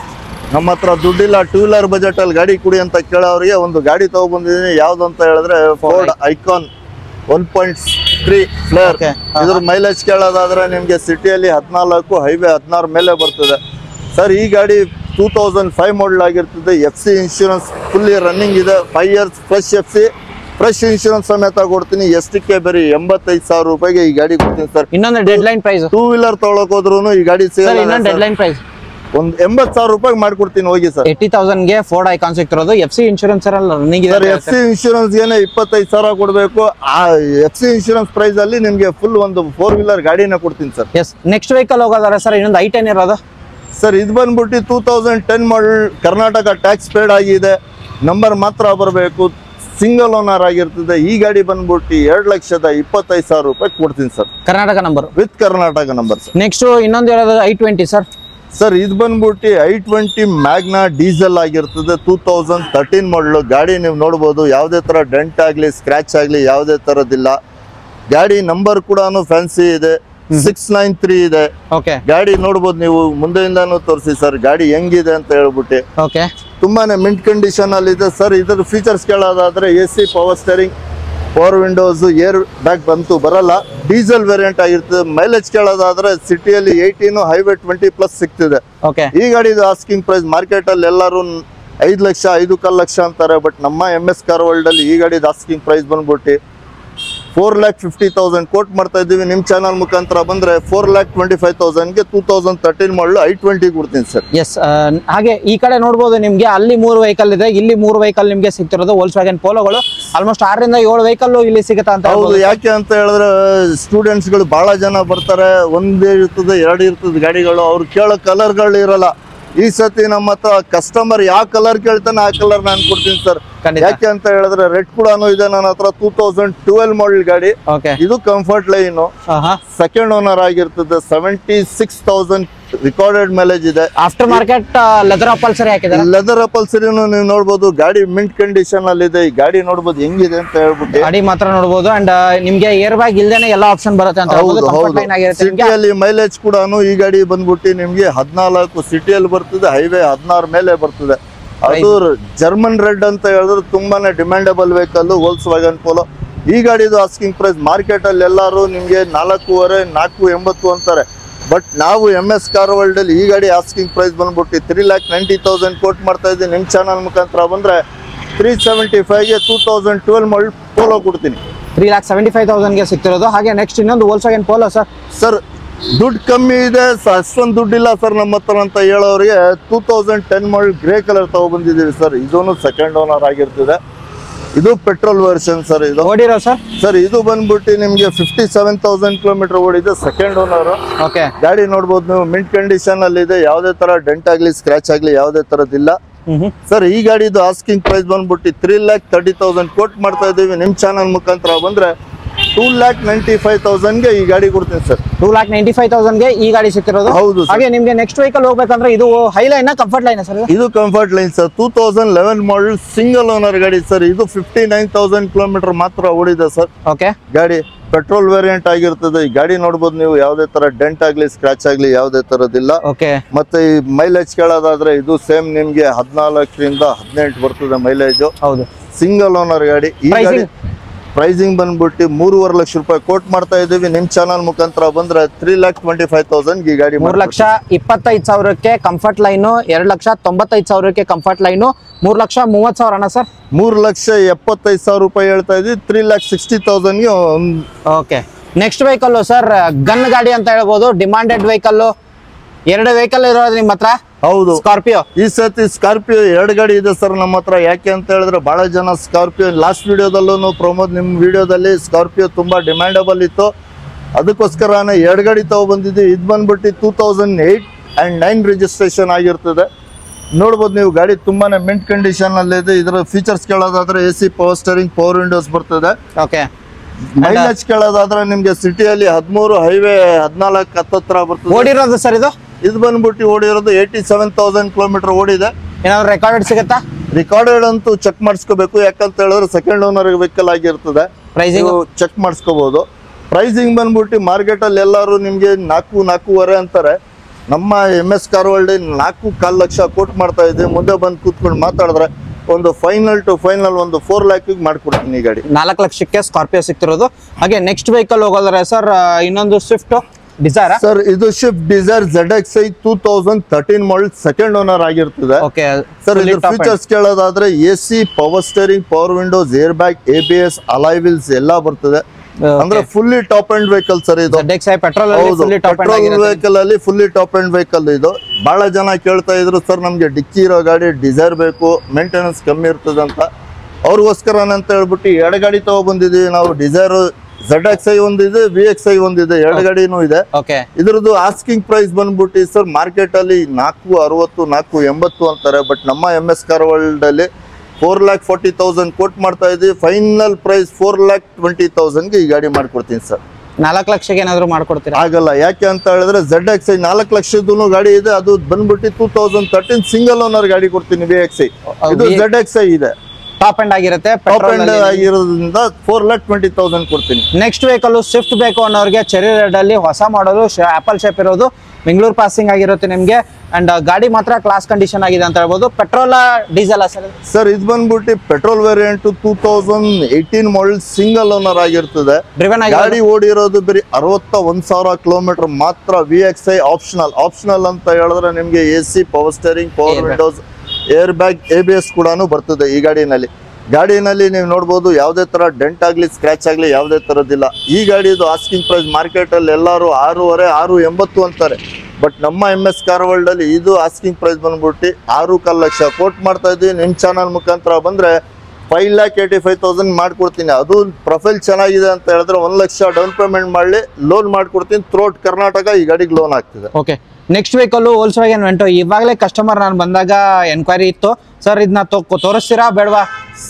ನಮ್ಮ ಹತ್ರ ದುಡ್ಡಿಲ್ಲ, 2 ವೀಲರ್ ಬಜೆಟ್ ಅಲ್ಲಿ ಗಾಡಿ ಕೊಡಿ ಅಂತ ಕೇಳೋರಿಗೆ ಒಂದು ಗಾಡಿ ತಗೊಬಂದಿದ್ದೀನಿ. ಯಾವ್ದು ಅಂತ ಹೇಳಿದ್ರೆ ಫೋರ್ಡ್ ಐಕಾನ್ 1.3 ಫ್ಲೇರ್. ಇದ್ರ ಮೈಲೇಜ್ ಕೇಳೋದಾದ್ರೆ ನಿಮ್ಗೆ ಸಿಟಿಯಲ್ಲಿ 14, ಹೈವೇ 16 ಮೇಲೆ ಬರ್ತದೆ ಸರ್. ಈ ಗಾಡಿ 2005 ಮಾಡಲ್ ಆಗಿರ್ತದೆ. FC ಇನ್ಶೂರೆನ್ಸ್ ಫುಲ್ಲಿ ರನ್ನಿಂಗ್ ಇದೆ. 5 years fresh FC fresh insurance ಸಮೇತ ಕೊಡ್ತೀನಿ. ಎಷ್ಟಕ್ಕೆ ಬರೀ 85,000 ರೂಪಾಯಿಗೆ ಈ ಗಾಡಿ ಕೊಡ್ತೀನಿ ಸರ್. ಇನ್ನೊಂದು ಡೆಡ್ ಲೈನ್ ಪ್ರೈಸ್. 2 ವೀಲರ್ ತಗೊಳಕ್ ಹೋದ್ರು ಈ ಗಾಡಿ ಸೇಲ್ ಡೆಡ್ ಲೈನ್ ಪ್ರೈಸ್ ಒಂದು 80,000 ರೂಪಾಯಿಗೆ ಮಾಡ್ಕೊಡ್ತೀನಿ ಹೋಗಿ ಸರ್. 80,000ಗೆ ಫೋರ್ಡ್ ಐಕಾನ್ ಸಿಗ್ತಿರೋದು. FC ಇನ್ಶೂರೆನ್ಸ್ ರನ್ನಿಂಗ್ ಇದೆ. FC ಇನ್ಶೂರೆನ್ಸ್ ಗೆ 25,000 ಕೊಡಬೇಕು. ಆ FC ಇನ್ಶೂರೆನ್ಸ್ ಪ್ರೈಸ್ ಅಲ್ಲಿ ನಿಮ್ಗೆ ಫುಲ್ ಒಂದು 4 ವೀಲರ್ ಗಾಡಿನ ಕೊಡ್ತೀನಿ ಸರ್. ಎಸ್, ನೆಕ್ಸ್ಟ್ ವೆಹಿಕಲ್ ಹೋಗೋದಾರೆ ಸರ್ ಇನ್ನೊಂದು i10 ಇರೋದು ಸರ್. ಇದು ಬಂದ್ಬಿಟ್ಟು 2010 ಮಾಡಲ್, ಕರ್ನಾಟಕ ಟ್ಯಾಕ್ಸ್ ಪೇಡ್ ಆಗಿದೆ. ನಂಬರ್ ಮಾತ್ರ ಬರಬೇಕು, ಸಿಂಗಲ್ ಓನರ್ ಆಗಿರ್ತದೆ. ಈ ಗಾಡಿ ಬಂದ್ಬಿಟ್ಟು 2,25,000 ರೂಪಾಯಿ ಕೊಡ್ತೀನಿ sir. Karnataka number with Karnataka number sir. Next ಇನ್ನೊಂದು ಇರೋದು i20 ಸರ್. ಸರ್ ಇದು ಬಂದ್ಬಿಟ್ಟು i20 ಮ್ಯಾಗ್ನಾ ಡೀಸೆಲ್ ಆಗಿರ್ತದೆ. 2013 ಮಾಡಲು ಗಾಡಿ ನೀವು ನೋಡ್ಬೋದು. ಯಾವುದೇ ತರ ಡೆಂಟ್ ಆಗ್ಲಿ ಸ್ಕ್ರಾಚ್ ಆಗ್ಲಿ ಯಾವುದೇ ತರದಿಲ್ಲ. ಗಾಡಿ ನಂಬರ್ ಕೂಡ ಫ್ಯಾನ್ಸಿ ಇದೆ, 693 ಇದೆ. ಗಾಡಿ ನೋಡ್ಬೋದು ನೀವು, ಮುಂದೆಯಿಂದಾನು ತೋರಿಸಿ ಸರ್ ಗಾಡಿ ಹೆಂಗಿದೆ ಅಂತ ಹೇಳ್ಬಿಟ್ಟು. ತುಂಬಾನೇ ಮಿಂಟ್ ಕಂಡೀಷನ್ ಅಲ್ಲಿ ಇದೆ ಸರ್. ಇದ್ರ ಫೀಚರ್ಸ್ ಕೇಳೋದಾದ್ರೆ AC, power steering, power windows, air bag ಬಂತು ಬರಲ್ಲ. ಡೀಸೆಲ್ ವೇರಿಯಂಟ್ ಆಗಿರ್ತದೆ. ಮೈಲೇಜ್ ಕೇಳೋದಾದ್ರೆ ಸಿಟಿಯಲ್ಲಿ 18, ಹೈವೇ 20+ ಸಿಗ್ತಿದೆ. ಈ ಗಾಡಿದು ಆಸ್ಕಿಂಗ್ ಪ್ರೈಸ್ ಮಾರ್ಕೆಟ್ ಅಲ್ಲಿ ಎಲ್ಲರೂ 5 ಲಕ್ಷ 5.25 ಲಕ್ಷ ಅಂತಾರೆ. ಬಟ್ ನಮ್ಮ MS ಕಾರ್ ವರ್ಲ್ಡ್ ಅಲ್ಲಿ ಈ ಗಾಡಿದು ಆಸ್ಕಿಂಗ್ ಪ್ರೈಸ್ ಬಂದ್ಬಿಟ್ಟು 4,50,000 ಕೋಟ್ ಮಾಡ್ತಾ ಇದ್ದೀವಿ. ನಿಮ್ ಚಾನಲ್ ಮುಖಾಂತರ ಬಂದ್ರೆ 4,25,000ಗೆ 2013 ಮಾಡಲು i20 ಕೊಡ್ತೀನಿ ಸರ್. ಎಸ್, ಹಾಗೆ ಈ ಕಡೆ ನೋಡ್ಬೋದು ನಿಮ್ಗೆ ಅಲ್ಲಿ 3 ವೆಹಿಕಲ್ ಇದೆ, ಇಲ್ಲಿ 3 ವೆಹಿಕಲ್ ನಿಮ್ಗೆ ಸಿಗ್ತಿರೋದು. ವೋಲ್ಕ್ಸ್ವ್ಯಾಗನ್ ಪೋಲೋಗಳು ಆಲ್ಮೋಸ್ಟ್ 6 ರಿಂದ 7 ವೆಹಿಕಲ್ ಇಲ್ಲಿ ಸಿಗುತ್ತಾ ಅಂತ. ಹೌದು, ಯಾಕೆ ಅಂತ ಹೇಳಿದ್ರೆ ಸ್ಟೂಡೆಂಟ್ಸ್ ಗಳು ಬಹಳ ಜನ ಬರ್ತಾರೆ. ಒಂದೇ ಇರ್ತದೆ 2 ಇರ್ತದೆ ಗಾಡಿಗಳು. ಅವ್ರು ಕೇಳೋ ಕಲರ್ಗಳು ಇರಲ್ಲ. ಈ ಸತಿ ನಮ್ಮ ಹತ್ರ ಕಸ್ಟಮರ್ ಯಾವ ಕಲರ್ ಕೇಳ್ತಾನೆ ಆ ಕಲರ್ ನಾನು ಕೊಡ್ತೀನಿ ಸರ್. ಯಾಕೆ ಅಂತ ಹೇಳಿದ್ರೆ ರೆಡ್ ಕೂಡ ಇದೆ ನನ್ನ ಹತ್ರ. 2012 ಮಾಡಲ್ ಗಾಡಿ. ಇದು ಕಂಫರ್ಟ್ ಲೈನ್, ಸೆಕೆಂಡ್ ಓನರ್ ಆಗಿರ್ತದೆ. 76,000 ರಿಕಾರ್ಡೆಡ್ ಮೈಲೇಜ್ ಇದೆ. ಆಫ್ಟರ್ ಮಾರ್ಕೆಟ್ ಲೆದರ್ ಅಪಲ್ಸರಿ ಹಾಕಿದ್ದಾರೆ. ಲೆದರ್ ಅಪಲ್ಸರಿನು ನೀವು ನೋಡಬಹುದು. ಗಾಡಿ ಮಿಂಟ್ ಕಂಡೀಷನ್ ಅಲ್ಲಿ ಇದೆ. ಈ ಗಾಡಿ ನೋಡಬಹುದು ಹೆಂಗಿದೆ ಅಂತ ಹೇಳ್ಬಿಟ್ಟು. ಗಾಡಿ ಮಾತ್ರ ನೋಡಬಹುದು. ಅಂಡ್ ನಿಮ್ಗೆ ಏರ್ ಬ್ಯಾಗ್ ಇಲ್ದೇನೆ ಎಲ್ಲ ಆಪ್ಷನ್ ಬರುತ್ತೆ ಅಂತ. ಸಿಟಿಯಲ್ಲಿ ಮೈಲೇಜ್ ಕೂಡ ಈ ಗಾಡಿ ಬಂದ್ಬಿಟ್ಟು ನಿಮ್ಗೆ 14 ಸಿಟಿಯಲ್ಲಿ ಬರ್ತದೆ, ಹೈವೇ 16 ಮೇಲೆ ಬರ್ತದೆ. ಅದು ಜರ್ಮನ್ ರೆಡ್ ಅಂತ ಹೇಳಿದ್ರೆ ತುಂಬಾನೇ ಡಿಮ್ಯಾಂಡಬಲ್ ವೆಹಿಕಲ್ ವೋಲ್ಕ್ಸ್ವ್ಯಾಗನ್ ಪೋಲೋ. ಈ ಗಾಡಿದು ಆಸ್ಕಿಂಗ್ ಪ್ರೈಸ್ ಮಾರ್ಕೆಟ್ ಅಲ್ಲಿ ಎಲ್ಲರೂ ನಿಮ್ಗೆ 4.25 4.80 ಅಂತಾರೆ. ಬಟ್ ನಾವು MS ಕಾರ್ ವರ್ಲ್ಡ್ ಅಲ್ಲಿ ಈ ಗಾಡಿ ಆಸ್ಕಿಂಗ್ ಪ್ರೈಸ್ ಬಂದ್ಬಿಟ್ಟು 3,90,000 ಕೋಟ್ ಮಾಡ್ತಾ ಇದ್ದೀನಿ. ನಿಮ್ ಚಾನಲ್ ಮುಖಾಂತರ ಬಂದ್ರೆ 375ಗೆ 2012 ಮಾಡಲ್ ಪೋಲೋ ಕೊಡ್ತೀನಿ. 3,75,000ಗೆ ಸಿಗ್ತಿರೋದು. ಹಾಗೆ ನೆಕ್ಸ್ಟ್ ಇನ್ನೊಂದು ವೋಲ್ಕ್ಸ್ವ್ಯಾಗನ್ ಪೋಲೋ ಸರ್. ಸರ್ ದುಡ್ಡು ಕಮ್ಮಿ ಇದೆ, ಅಷ್ಟೊಂದು ದುಡ್ಡಿಲ್ಲ ಸರ್ ನಮ್ಮ ಹತ್ರ ಅಂತ ಹೇಳೋರಿಗೆ 2010 ಮಾಡಲ್ ಗ್ರೇ ಕಲರ್ ತಗೊಬಂದಿದ್ದೀವಿ ಸರ್. ಇದೂ ಸೆಕೆಂಡ್ ಓನರ್ ಆಗಿರ್ತದೆ. ಇದು ಪೆಟ್ರೋಲ್ ವರ್ಷನ್ ಸರ್. ಇದು ಓಡಿರೋ ಸರ್. ಸರ್ ಇದು ಬಂದ್ಬಿಟ್ಟು ನಿಮ್ಗೆ 57,000 ಕಿಲೋಮೀಟರ್ ಓಡಿದೆ. Second owner. ಗಾಡಿ ನೋಡ್ಬೋದು ನೀವು, ಮಿಂಟ್ ಕಂಡೀಷನ್ ಅಲ್ಲಿ ಇದೆ. ಯಾವುದೇ ತರ ಡೆಂಟ್ ಆಗ್ಲಿ ಸ್ಕ್ರಾಚ್ ಆಗ್ಲಿ ಯಾವುದೇ ತರದಿಲ್ಲ ಸರ್. ಈ ಗಾಡಿದು ಆಸ್ಕಿಂಗ್ ಪ್ರೈಸ್ ಬಂದ್ಬಿಟ್ಟು 3,30,000 ಕೋಟ್ ಮಾಡ್ತಾ ಇದ್ದೀವಿ. ನಿಮ್ ಚಾನಲ್ ಮುಖಾಂತರ ಬಂದ್ರೆ 2,95,000ಗೆ ಈ ಗಾಡಿ ಕೊಡ್ತೀನಿ ಸರ್. 2,95,000ಗೆ ಈ ಗಾಡಿ ಸಿಕ್ತಿರೋದು. ಹೌದು. ಹಾಗೆ ನಿಮ್ಗೆ ನೆಕ್ಸ್ಟ್ ವೆಹಿಕಲ್ ಹೋಗ್ಬೇಕಂದ್ರೆ ಇದು ಹೈಲೈನ್ ಕಂಫರ್ಟ್ ಲೈನ್ ಸರ್. ಇದು ಕಂಫರ್ಟ್ ಲೈನ್ ಸರ್. 2011 ಮಾಡಲ್ ಸಿಂಗಲ್ ಓನರ್ ಗಾಡಿ ಸರ್. ಇದು 59,000 ಕಿಲೋಮೀಟರ್ ಮಾತ್ರ ಓಡಿದೆ ಸರ್. ಗಾಡಿ ಪೆಟ್ರೋಲ್ ವೇರಿಯಂಟ್ ಆಗಿರ್ತದೆ. ಈ ಗಾಡಿ ನೋಡ್ಬೋದು ನೀವು, ಯಾವುದೇ ತರ ಡೆಂಟ್ ಆಗ್ಲಿ ಸ್ಕ್ರಾಚ್ ಆಗ್ಲಿ ಯಾವುದೇ ತರದಿಲ್ಲ. ಮತ್ತೆ ಈ ಮೈಲೇಜ್ ಕೇಳೋದಾದ್ರೆ ಇದು ಸೇಮ್ ನಿಮ್ಗೆ 14 ರಿಂದ 18 ಬರ್ತದೆ ಮೈಲೇಜ್. ಹೌದು, ಸಿಂಗಲ್ ಓನರ್ ಗಾಡಿ. ಈ ಗಾಡಿ ಪ್ರೈಸಿಂಗ್ ಬಂದ್ಬಿಟ್ಟು 3.5 ಲಕ್ಷ ರೂಪಾಯಿ ಕೋಟ್ ಮಾಡ್ತಾ ಇದ್ದೀವಿ. ನಿಮ್ ಚಾನಲ್ ಮುಖಾಂತರ ಬಂದ್ರೆ 3,25,000 ಈ ಗಾಡಿ. 3,25,000ಕ್ಕೆ ಕಂಫರ್ಟ್ ಲೈನು, 2,95,000ಕ್ಕೆ ಕಂಫರ್ಟ್ ಲೈನು, 3,30,000 ಅಣ್ಣ ಸರ್. 3,75,000 ರೂಪಾಯಿ ಹೇಳ್ತಾ ಇದ್ದೀವಿ. 3,60,000ಗೆ. Okay, next vehicle sir gun ಗಾಡಿ ಅಂತ ಹೇಳ್ಬೋದು. Demanded vehicle. ಎರಡು ವೆಹಿಕಲ್ ಇರೋದು ನಿಮ್ಮ ಹತ್ರ? ಹೌದು. ಸ್ಕಾರ್ಪಿಯೋ ಈ ಸತಿ ಸ್ಕಾರ್ಪಿಯೋ 2 ಗಾಡಿ ಇದೆ ಸರ್ ನಮ್ಮ ಹತ್ರ. ಯಾಕೆ ಅಂತ ಹೇಳಿದ್ರೆ ಬಹಳ ಜನ ಸ್ಕಾರ್ಪಿಯೋ ಲಾಸ್ಟ್ ವಿಡಿಯೋದಲ್ಲೂ ಪ್ರಮೋದ್ ನಿಮ್ ವಿಡಿಯೋದಲ್ಲಿ ಸ್ಕಾರ್ಪಿಯೋ ತುಂಬಾ ಡಿಮ್ಯಾಂಡಬಲ್ ಇತ್ತು, ಅದಕ್ಕೋಸ್ಕರನೇ 2 ಗಾಡಿ ಬಂದಿದ್ದು. ಇದು ಬಂದ್ಬಿಟ್ಟು 2008 and 9 ರಿಜಿಸ್ಟ್ರೇಷನ್ ಆಗಿರ್ತದೆ. ನೋಡ್ಬೋದು ನೀವು ಗಾಡಿ ತುಂಬಾನೇ ಮಿಂಟ್ ಕಂಡೀಷನ್ ಅಲ್ಲಿ ಇದೆ. ಇದರ ಫೀಚರ್ಸ್ ಕೇಳೋದಾದ್ರೆ AC power steering, power windows ಬರ್ತದೆ. ಓಕೆ. ಮೈಲೇಜ್ ಕೇಳೋದಾದ್ರೆ ನಿಮ್ಗೆ ಸಿಟಿಯಲ್ಲಿ 13, ಹೈವೇ 14 ಹತ್ತತ್ರ ಬರ್ತದೆ. ಓಡಿರೋದು ಸರ್ ಇದು ಬಂದ್ಬಿಟ್ಟು ಓಡಿರೋದು 87,000 ಕಿಲೋಮೀಟರ್ ಓಡಿದೆ. ಏನಾದ್ರು ರೆಕಾರ್ಡೆಡ್ ಸಿಗುತ್ತಾ? ರಿಕಾರ್ಡೆಡ್ ಅಂತೂ ಚೆಕ್ ಮಾಡಿಸ್ಕೋಬೇಕು, ಯಾಕಂತ ಹೇಳಿದ್ರೆ ಸೆಕೆಂಡ್ ಓನರ್ ವೆಹಿಕಲ್ ಆಗಿರ್ತದೆ. ಪ್ರೈಸಿಂಗ್ ಚೆಕ್ ಮಾಡಿಸ್ಕೋಬಹುದು. ಪ್ರೈಸಿಂಗ್ ಬಂದ್ಬಿಟ್ಟು ಮಾರ್ಕೆಟ್ ಅಲ್ಲಿ ಎಲ್ಲರೂ ನಿಮ್ಗೆ 4-4.5 ಅಂತಾರೆ. ನಮ್ಮ MS car world 4.25 lakh quote ಮಾಡ್ತಾ ಇದ್ದೀವಿ. ಮುಂದೆ ಬಂದು ಕೂತ್ಕೊಂಡು ಮಾತಾಡಿದ್ರೆ ಒಂದು ಫೈನಲ್ ಟು ಫೈನಲ್ ಒಂದು 4 ಲ್ಯಾಕ್ ಮಾಡ್ಕೊಡ್ತೀನಿ ಈ ಗಾಡಿ. 4 ಲಕ್ಷಕ್ಕೆ ಸ್ಕಾರ್ಪಿಯೋ ಸಿಗ್ತಿರೋದು. ಹಾಗೆ ನೆಕ್ಸ್ಟ್ ವೆಹಿಕಲ್ ಹೋಗೋದ್ರೆ ಸರ್ ಇನ್ನೊಂದು ಸ್ವಿಫ್ಟ್ ಡಿಸೈರ್. ಸರ್ ಇದು Swift Dzire ZXi 2013 model, second owner ಆಗಿರ್ತದೆ. ಸರ್ ಇದ್ರ ಫೀಚರ್ಸ್ ಕೇಳೋದಾದ್ರೆ AC power steering, power windows, air bag, ABS, alloy wheels ಎಲ್ಲ ಬರ್ತದೆ. ಅಂದ್ರೆ fully top end vehicle sir ಇದು. ಪೆಟ್ರೋಲ್ ವೆಹಿಕಲ್ ಅಲ್ಲಿ ಫುಲ್ಲಿ ಟಾಪ್ ಅಂಡ್ ವೆಹಿಕಲ್ ಇದು. ಬಹಳ ಜನ ಕೇಳ್ತಾ ಇದ್ರು ಸರ್ ನಮ್ಗೆ ಡಿಕ್ಕಿ ಇರೋ ಗಾಡಿ ಡಿಸೈರ್ ಬೇಕು, ಮೇಂಟೆನೆನ್ಸ್ ಕಮ್ಮಿ ಇರ್ತದೆ ಅಂತ. ಅವ್ರಿಗೋಸ್ಕರ ಅಂತ ಹೇಳ್ಬಿಟ್ಟು 2 ಗಾಡಿ ಬಂದಿದೀವಿ ನಾವು. ಡಿಸೈರ್ ZXi ಒಂದಿದೆ, VXi ಒಂದಿದೆ, 2 ಗಾಡಿನೂ ಇದೆ. ಇದ್ರದ್ದು ಆಸ್ಕಿಂಗ್ ಪ್ರೈಸ್ ಬಂದ್ಬಿಟ್ಟು ಸರ್ ಮಾರ್ಕೆಟ್ ಅಲ್ಲಿ 460, 480 ಅಂತಾರೆ. ಬಟ್ ನಮ್ಮ MS ಕಾರ್ ವರ್ಲ್ಡ್ ಅಲ್ಲಿ 4,40,000 ಕೋಟ್ ಮಾಡ್ತಾ ಇದೀವಿ. ಫೈನಲ್ ಪ್ರೈಸ್ 4,20,000 ಈ ಗಾಡಿ ಮಾಡ್ಕೊಡ್ತೀನಿ ಸರ್. 4 ಲಕ್ಷಕ್ಕೆ ಏನಾದ್ರು ಮಾಡ್ಕೊಡ್ತೀರಾ? ಆಗಲ್ಲ. ಯಾಕೆ ಅಂತ ಹೇಳಿದ್ರೆ ZXi 4 ಲಕ್ಷದ್ದು ಗಾಡಿ ಇದೆ. ಅದು ಬಂದ್ಬಿಟ್ಟು 2013 ಸಿಂಗಲ್ ಓನರ್ ಗಾಡಿ ಕೊಡ್ತೀನಿ. VXi ಇದು ZXi ಇದೆ, ಟಾಪ್ ಎಂಡ್ ಆಗಿರುತ್ತೆ. ಟಾಪ್ ಎಂಡ್ ಆಗಿರೋದ್ರಿಂದ 4,20,000 ಕೊಡ್ತೀನಿ. ನೆಕ್ಸ್ಟ್ ವೆಹಿಕಲ್ ಸ್ವಿಫ್ಟ್ ಬೇಕು ಅನ್ನೋರಿಗೆ ಚೆರಿ ರೆಡ್ ಅಲ್ಲಿ ಹೊಸ ಮಾಡಲು ಆಪಲ್ ಶೇಪ್ ಇರೋದು, ಬೆಂಗಳೂರು ಪಾಸಿಂಗ್ ಆಗಿರುತ್ತೆ ನಿಮ್ಗೆ. ಅಂಡ್ ಗಾಡಿ ಮಾತ್ರ ಕ್ಲಾಸ್ ಕಂಡೀಷನ್ ಆಗಿದೆ ಅಂತ ಹೇಳ್ಬೋದು. ಪೆಟ್ರೋಲ್ ಡೀಸೆಲ್ ಸರ್ ಇದು ಬಂದ್ಬಿಟ್ಟು petrol variant 2018 model, single owner ಆಗಿರ್ತದೆ. ಗಾಡಿ ಓಡಿರೋದು ಬರೀ 61,000 ಕಿಲೋಮೀಟರ್ ಮಾತ್ರ. VXi ಆಪ್ಷನಲ್ ಅಂತ ಹೇಳಿದ್ರೆ ನಿಮ್ಗೆ AC power steering, power windows, air bag, ABS ಕೂಡ ಬರ್ತದೆ ಈ ಗಾಡಿನಲ್ಲಿ ನೀವು ನೋಡ್ಬೋದು. ಯಾವುದೇ ತರ ಡೆಂಟ್ ಆಗ್ಲಿ, ಸ್ಕ್ರಾಚ್ ಆಗ್ಲಿ ಯಾವುದೇ ತರದಿಲ್ಲ. ಈ ಗಾಡಿದು ಆಸ್ಕಿಂಗ್ ಪ್ರೈಸ್ ಮಾರ್ಕೆಟ್ ಅಲ್ಲಿ ಎಲ್ಲರೂ 6.5, 6.80 ಅಂತಾರೆ. ಬಟ್ ನಮ್ಮ MS ಕಾರ್ ವರ್ಲ್ಡ್ ಅಲ್ಲಿ ಇದು ಆಸ್ಕಿಂಗ್ ಪ್ರೈಸ್ ಬಂದ್ಬಿಟ್ಟು 6.25 ಲಕ್ಷ ಕೋಟ್ ಮಾಡ್ತಾ ಇದ್ದೀವಿ. ನಿಮ್ ಚಾನಲ್ ಮುಖಾಂತರ ಬಂದ್ರೆ 5,85,000 ಮಾಡ್ಕೊಡ್ತೀನಿ. ಅದು ಪ್ರೊಫೈಲ್ ಚೆನ್ನಾಗಿದೆ ಅಂತ ಹೇಳಿದ್ರೆ 1 ಲಕ್ಷ ಡೌನ್ ಪೇಮೆಂಟ್ ಮಾಡಲಿ, ಲೋನ್ ಮಾಡ್ಕೊಡ್ತೀನಿ. ಥ್ರೋಟ್ ಕರ್ನಾಟಕ ಈ ಗಾಡಿಗೆ ಲೋನ್ ಆಗ್ತಿದೆ. Okay. Next vehicle Volkswagen Vento. ಇವಾಗಲೇ ಕಸ್ಟಮರ್ ನಾನು ಬಂದಾಗ ಎನ್ಕ್ವೈರಿ ಇತ್ತು ಸರ್, ಇದನ್ನ ತೋರಿಸ್ತೀರಾ ಬೇಡವಾ?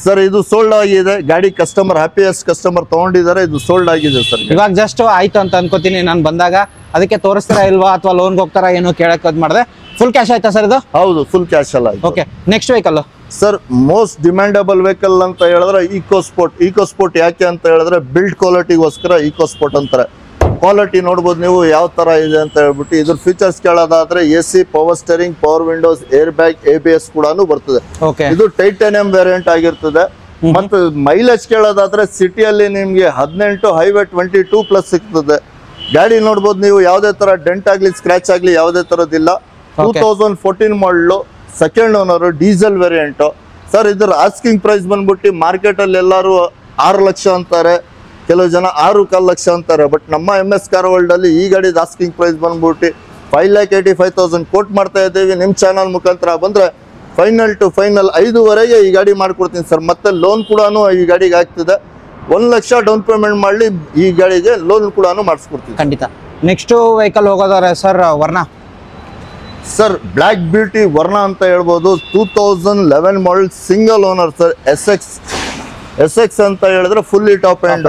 ಸರ್ ಇದು ಸೋಲ್ಡ್ ಆಗಿದೆ ಗಾಡಿ. ಕಸ್ಟಮರ್ ಹ್ಯಾಪಿಯೆಸ್ಟ್ ಕಸ್ಟಮರ್ ತಗೊಂಡಿದ್ದಾರೆ. ಇದು ಸೋಲ್ಡ್ ಆಗಿದೆ ಸರ್. ಇವಾಗ ಜಸ್ಟ್ ಆಯ್ತು ಅಂತ ಅನ್ಕೋತೀನಿ ನಾನು ಬಂದಾಗ. ಅದಕ್ಕೆ ತೋರಿಸ್ತಾರಾ ಇಲ್ವಾ ಅಥವಾ ಲೋನ್ಗೆ ಹೋಗ್ತಾರಾ ಏನು ಕೇಳಕ್ ಮಾಡಿದೆ. ಫುಲ್ ಕ್ಯಾಶ್ ಆಯ್ತಾ ಸರ್ ಇದು? ಹೌದು, ಫುಲ್ ಕ್ಯಾಶ್ ಅಲ್ಲ. Okay. Next vehicle sir most demandable vehicle ಅಂತ ಹೇಳಿದ್ರೆ ಈಕೋಸ್ಪೋರ್ಟ್. ಯಾಕೆ ಅಂತ ಹೇಳಿದ್ರೆ ಬಿಲ್ಡ್ ಕ್ವಾಲಿಟಿಗೋಸ್ಕರ ಈಕೋಸ್ಪೋರ್ಟ್ ಅಂತಾರೆ. ಕ್ವಾಲಿಟಿ ನೋಡ್ಬೋದು ನೀವು ಯಾವ ತರ ಇದೆ ಅಂತ ಹೇಳ್ಬಿಟ್ಟು. ಇದ್ರ ಫೀಚರ್ಸ್ ಕೇಳೋದಾದ್ರೆ AC power steering, power windows, air bag, ABS ಕೂಡ ಬರ್ತದೆ. ಇದು ಟೈಟಾನಿಯಂ ವೇರಿಯಂಟ್ ಆಗಿರ್ತದೆ. ಮತ್ತು ಮೈಲೇಜ್ ಕೇಳೋದಾದ್ರೆ ಸಿಟಿಯಲ್ಲಿ ನಿಮ್ಗೆ 18, ಹೈವೇ 22+ ಸಿಗ್ತದೆ. ಗಾಡಿ ನೋಡ್ಬೋದು ನೀವು, ಯಾವುದೇ ತರ ಡೆಂಟ್ ಆಗ್ಲಿ, ಸ್ಕ್ರಾಚ್ ಆಗ್ಲಿ ಯಾವುದೇ ತರದಿಲ್ಲ. 2014 ಮಾಡಲು, second owner, diesel variant. Sir ಇದ್ರ ಆಸ್ಕಿಂಗ್ ಪ್ರೈಸ್ ಬಂದ್ಬಿಟ್ಟು ಮಾರ್ಕೆಟ್ ಅಲ್ಲಿ ಎಲ್ಲರೂ 6 ಲಕ್ಷ ಅಂತಾರೆ, ಕೆಲವು ಜನ 6.25 ಲಕ್ಷ ಅಂತಾರೆ. ಬಟ್ ನಮ್ಮ MS ಕಾರ್ ವರ್ಲ್ಡ್ ಅಲ್ಲಿ ಈ ಗಾಡಿ ಆಸ್ಕಿಂಗ್ ಪ್ರೈಸ್ ಬಂದ್ಬಿಟ್ಟು 5,85,000 ಕೋಟ್ ಮಾಡ್ತಾ ಇದ್ದೀವಿ. ನಿಮ್ ಚಾನಲ್ ಮುಖಾಂತರ ಬಂದ್ರೆ ಫೈನಲ್ ಟು ಫೈನಲ್ 5.5 ಈ ಗಾಡಿ ಮಾಡ್ಕೊಡ್ತೀನಿ ಸರ್. ಮತ್ತೆ ಲೋನ್ ಕೂಡ ಈ ಗಾಡಿಗೆ ಆಗ್ತಿದೆ. 1 ಲಕ್ಷ ಡೌನ್ ಪೇಮೆಂಟ್ ಮಾಡಲಿ, ಈ ಗಾಡಿಗೆ ಲೋನ್ ಕೂಡ ಮಾಡಿಸ್ಕೊಡ್ತೀನಿ ಖಂಡಿತ. ನೆಕ್ಸ್ಟ್ ವೆಹಿಕಲ್ ಹೋಗೋದಾರೆ sir Verna. Sir black beauty Verna ಅಂತ ಹೇಳ್ಬೋದು. 2011 model, single owner sir. SX ಅಂತ ಹೇಳಿದ್ರೆ ಫುಲ್ಲಿ ಟಾಪ್ ಎಂಡ್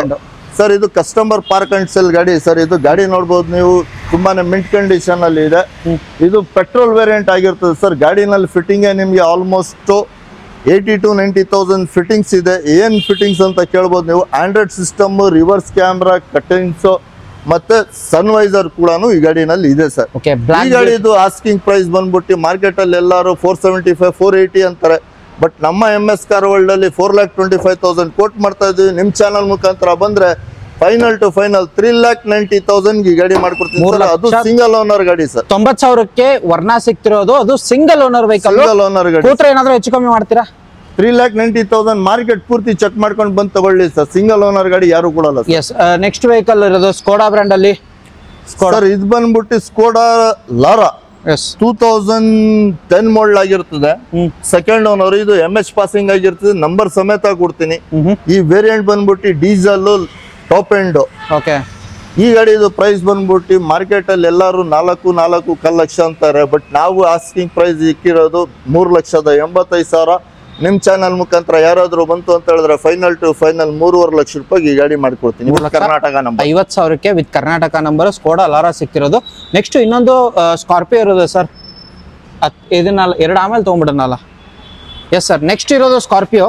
ಸರ್. ಇದು ಕಸ್ಟಮರ್ ಪಾರ್ಕ್ ಅಂಡ್ ಸೆಲ್ ಗಾಡಿ ಸರ್. ಇದು ಗಾಡಿ ನೋಡ್ಬೋದು ನೀವು, ತುಂಬಾನೇ ಮಿಂಟ್ ಕಂಡೀಷನ್ ಅಲ್ಲಿ ಇದೆ. ಇದು ಪೆಟ್ರೋಲ್ ವೇರಿಯಂಟ್ ಆಗಿರ್ತದೆ ಸರ್. ಗಾಡಿನಲ್ಲಿ ಫಿಟ್ಟಿಂಗ್ ನಿಮ್ಗೆ ಆಲ್ಮೋಸ್ಟ್ 80,000 to 90,000 ಫಿಟ್ಟಿಂಗ್ಸ್ ಇದೆ. ಏನ್ ಫಿಟ್ಟಿಂಗ್ಸ್ ಅಂತ ಕೇಳ್ಬೋದು ನೀವು. Android system, reverse camera, cuttings ಮತ್ತೆ ಸನ್ವೈಸರ್ ಕೂಡ ಈ ಗಾಡಿನಲ್ಲಿ ಇದೆ ಸರ್. ಈ ಗಾಡಿದು ಆಸ್ಕಿಂಗ್ ಪ್ರೈಸ್ ಬಂದ್ಬಿಟ್ಟು ಮಾರ್ಕೆಟ್ ಅಲ್ಲಿ ಎಲ್ಲರೂ 475, 480 ಅಂತಾರೆ. ಬಟ್ ನಮ್ಮ MS ಕಾರ್ ವರ್ಲ್ಡ್ ಅಲ್ಲಿ 4,25,000 ಕೋಟ್ ಮಾಡ್ತಾ ಇದೀವಿ. ನಿಮ್ ಚಾನಲ್ ಮುಖಾಂತರ ಬಂದ್ರೆ ಫೈನಲ್ ಟು ಫೈನಲ್ 3,90,000 ಈ ಗಾಡಿ ಮಾಡ್ಕೊಡ್ತೀನಿ. ಅದು ಸಿಂಗಲ್ ಓನರ್ ಗಾಡಿ ಸರ್. 90,000ಕ್ಕೆ ವರ್ನಾ ಸಿಗ್ತಿರೋದು. ಅದು single owner vehicle. Single owner ಗಾಡಿ. ಏನಾದ್ರು ಹೆಚ್ಚು ಕಮ್ಮಿ ಮಾಡ್ತೀರಾ? 3,90,000 ಮಾರ್ಕೆಟ್ ಪೂರ್ತಿ ಚೆಕ್ ಮಾಡ್ಕೊಂಡು ಬಂದು ತಗೊಳ್ಳಿ ಸರ್. ಸಿಂಗಲ್ ಓನರ್ ಗಾಡಿ ಯಾರು ಕೊಡಲ್ಲ. ನೆಕ್ಸ್ಟ್ ವೆಹಿಕಲ್ ಇರೋದು ಸ್ಕೋಡಾ ಬ್ರ್ಯಾಂಡ್ ಅಲ್ಲಿ. ಸರ್ ಇದು ಬಂದ್ಬಿಟ್ಟು ಸ್ಕೋಡಾ ಲಾರಾ 2010 ಮಾಡಲ್ ಆಗಿರ್ತದೆ, ಸೆಕೆಂಡ್ ಓನರ್. ಇದು MS ಪಾಸಿಂಗ್ ಆಗಿರ್ತದೆ, ನಂಬರ್ ಸಮೇತ ಕೊಡ್ತೀನಿ. ಈ ವೇರಿಯಂಟ್ ಬಂದ್ಬಿಟ್ಟು ಡೀಸೆಲ್ ಟಾಪ್ ಎಂಡ್. ಓಕೆ, ಈ ಗಾಡಿದು ಪ್ರೈಸ್ ಬಂದ್ಬಿಟ್ಟು ಮಾರ್ಕೆಟ್ ಅಲ್ಲಿ ಎಲ್ಲಾರು 4.25 ಲಕ್ಷ ಅಂತಾರೆ. ಬಟ್ ನಾವು ಆಸ್ಕಿಂಗ್ ಪ್ರೈಸ್ ಇಕ್ಕಿರೋದು 3,85,000. ನಿಮ್ ಚಾನಲ್ ಮುಖಾಂತರ ಯಾರಾದ್ರೂ ಬಂತು ಅಂತ ಹೇಳಿದ್ರೆ ಫೈನಲ್ ಟು ಫೈನಲ್ 3.5 ಲಕ್ಷ ರೂಪಾಯಿಗೆ ಗಾಡಿ ಮಾಡ್ಕೊಡ್ತೀನಿ. ಕರ್ನಾಟಕ ನಂಬರ್ 50,000ಕ್ಕೆ with Karnataka number Skoda Laura ಸಿಕ್ಕಿರೋದು. ನೆಕ್ಸ್ಟ್ ಇನ್ನೊಂದು ಸ್ಕಾರ್ಪಿಯೋ ಇರೋದು ಸರ್, ಇದನ್ನ 2 ಆಮೇಲೆ ತಗೊಂಡ್ಬಿಡೋಣಲ್ಲ. ಎಸ್ ಸರ್, ನೆಕ್ಸ್ಟ್ ಇರೋದು ಸ್ಕಾರ್ಪಿಯೋ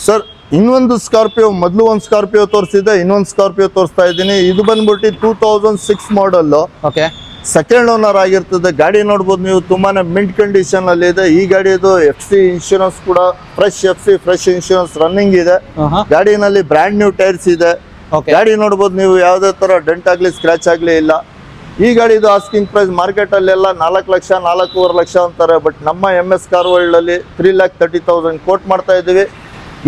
ಸರ್. ಇನ್ನೊಂದು ಸ್ಕಾರ್ಪಿಯೋ, ಮೊದಲು ಒಂದು ಸ್ಕಾರ್ಪಿಯೋ ತೋರಿಸಿದೆ, ಇನ್ನೊಂದು ಸ್ಕಾರ್ಪಿಯೋ ತೋರಿಸ್ತಾ ಇದ್ದೀನಿ. ಇದು ಬಂದ್ಬಿಟ್ಟು 2006 ಮಾಡಲ್. ಓಕೆ, ಸೆಕೆಂಡ್ ಓನರ್ ಆಗಿರ್ತದೆ. ಗಾಡಿ ನೋಡ್ಬೋದು ನೀವು, ತುಂಬಾನೇ ಮಿಂಟ್ ಕಂಡೀಷನ್ ಅಲ್ಲಿ ಇದೆ. ಈ ಗಾಡಿದು FC ಇನ್ಶೂರೆನ್ಸ್ ಕೂಡ ಫ್ರೆಶ್ ಇನ್ಶೂರೆನ್ಸ್ ರನ್ನಿಂಗ್ ಇದೆ. ಗಾಡಿನಲ್ಲಿ ಬ್ರ್ಯಾಂಡ್ ನ್ಯೂ ಟೈರ್ಸ್ ಇದೆ. ಗಾಡಿ ನೋಡ್ಬೋದು ನೀವು, ಯಾವುದೇ ತರ ಡೆಂಟ್ ಆಗ್ಲಿ ಸ್ಕ್ರಾಚ್ ಆಗ್ಲಿ ಇಲ್ಲ. ಈ ಗಾಡಿದು ಆಸ್ಕಿಂಗ್ ಪ್ರೈಸ್ ಮಾರ್ಕೆಟ್ ಅಲ್ಲೆಲ್ಲ 4 ಲಕ್ಷ 4.25 ಲಕ್ಷ ಅಂತಾರೆ. ಬಟ್ ನಮ್ಮ MS ಕಾರ್ ವರ್ಲ್ಡ್ ಅಲ್ಲಿ 3,30,000 ಕೋಟ್ ಮಾಡ್ತಾ ಇದ್ದೀವಿ.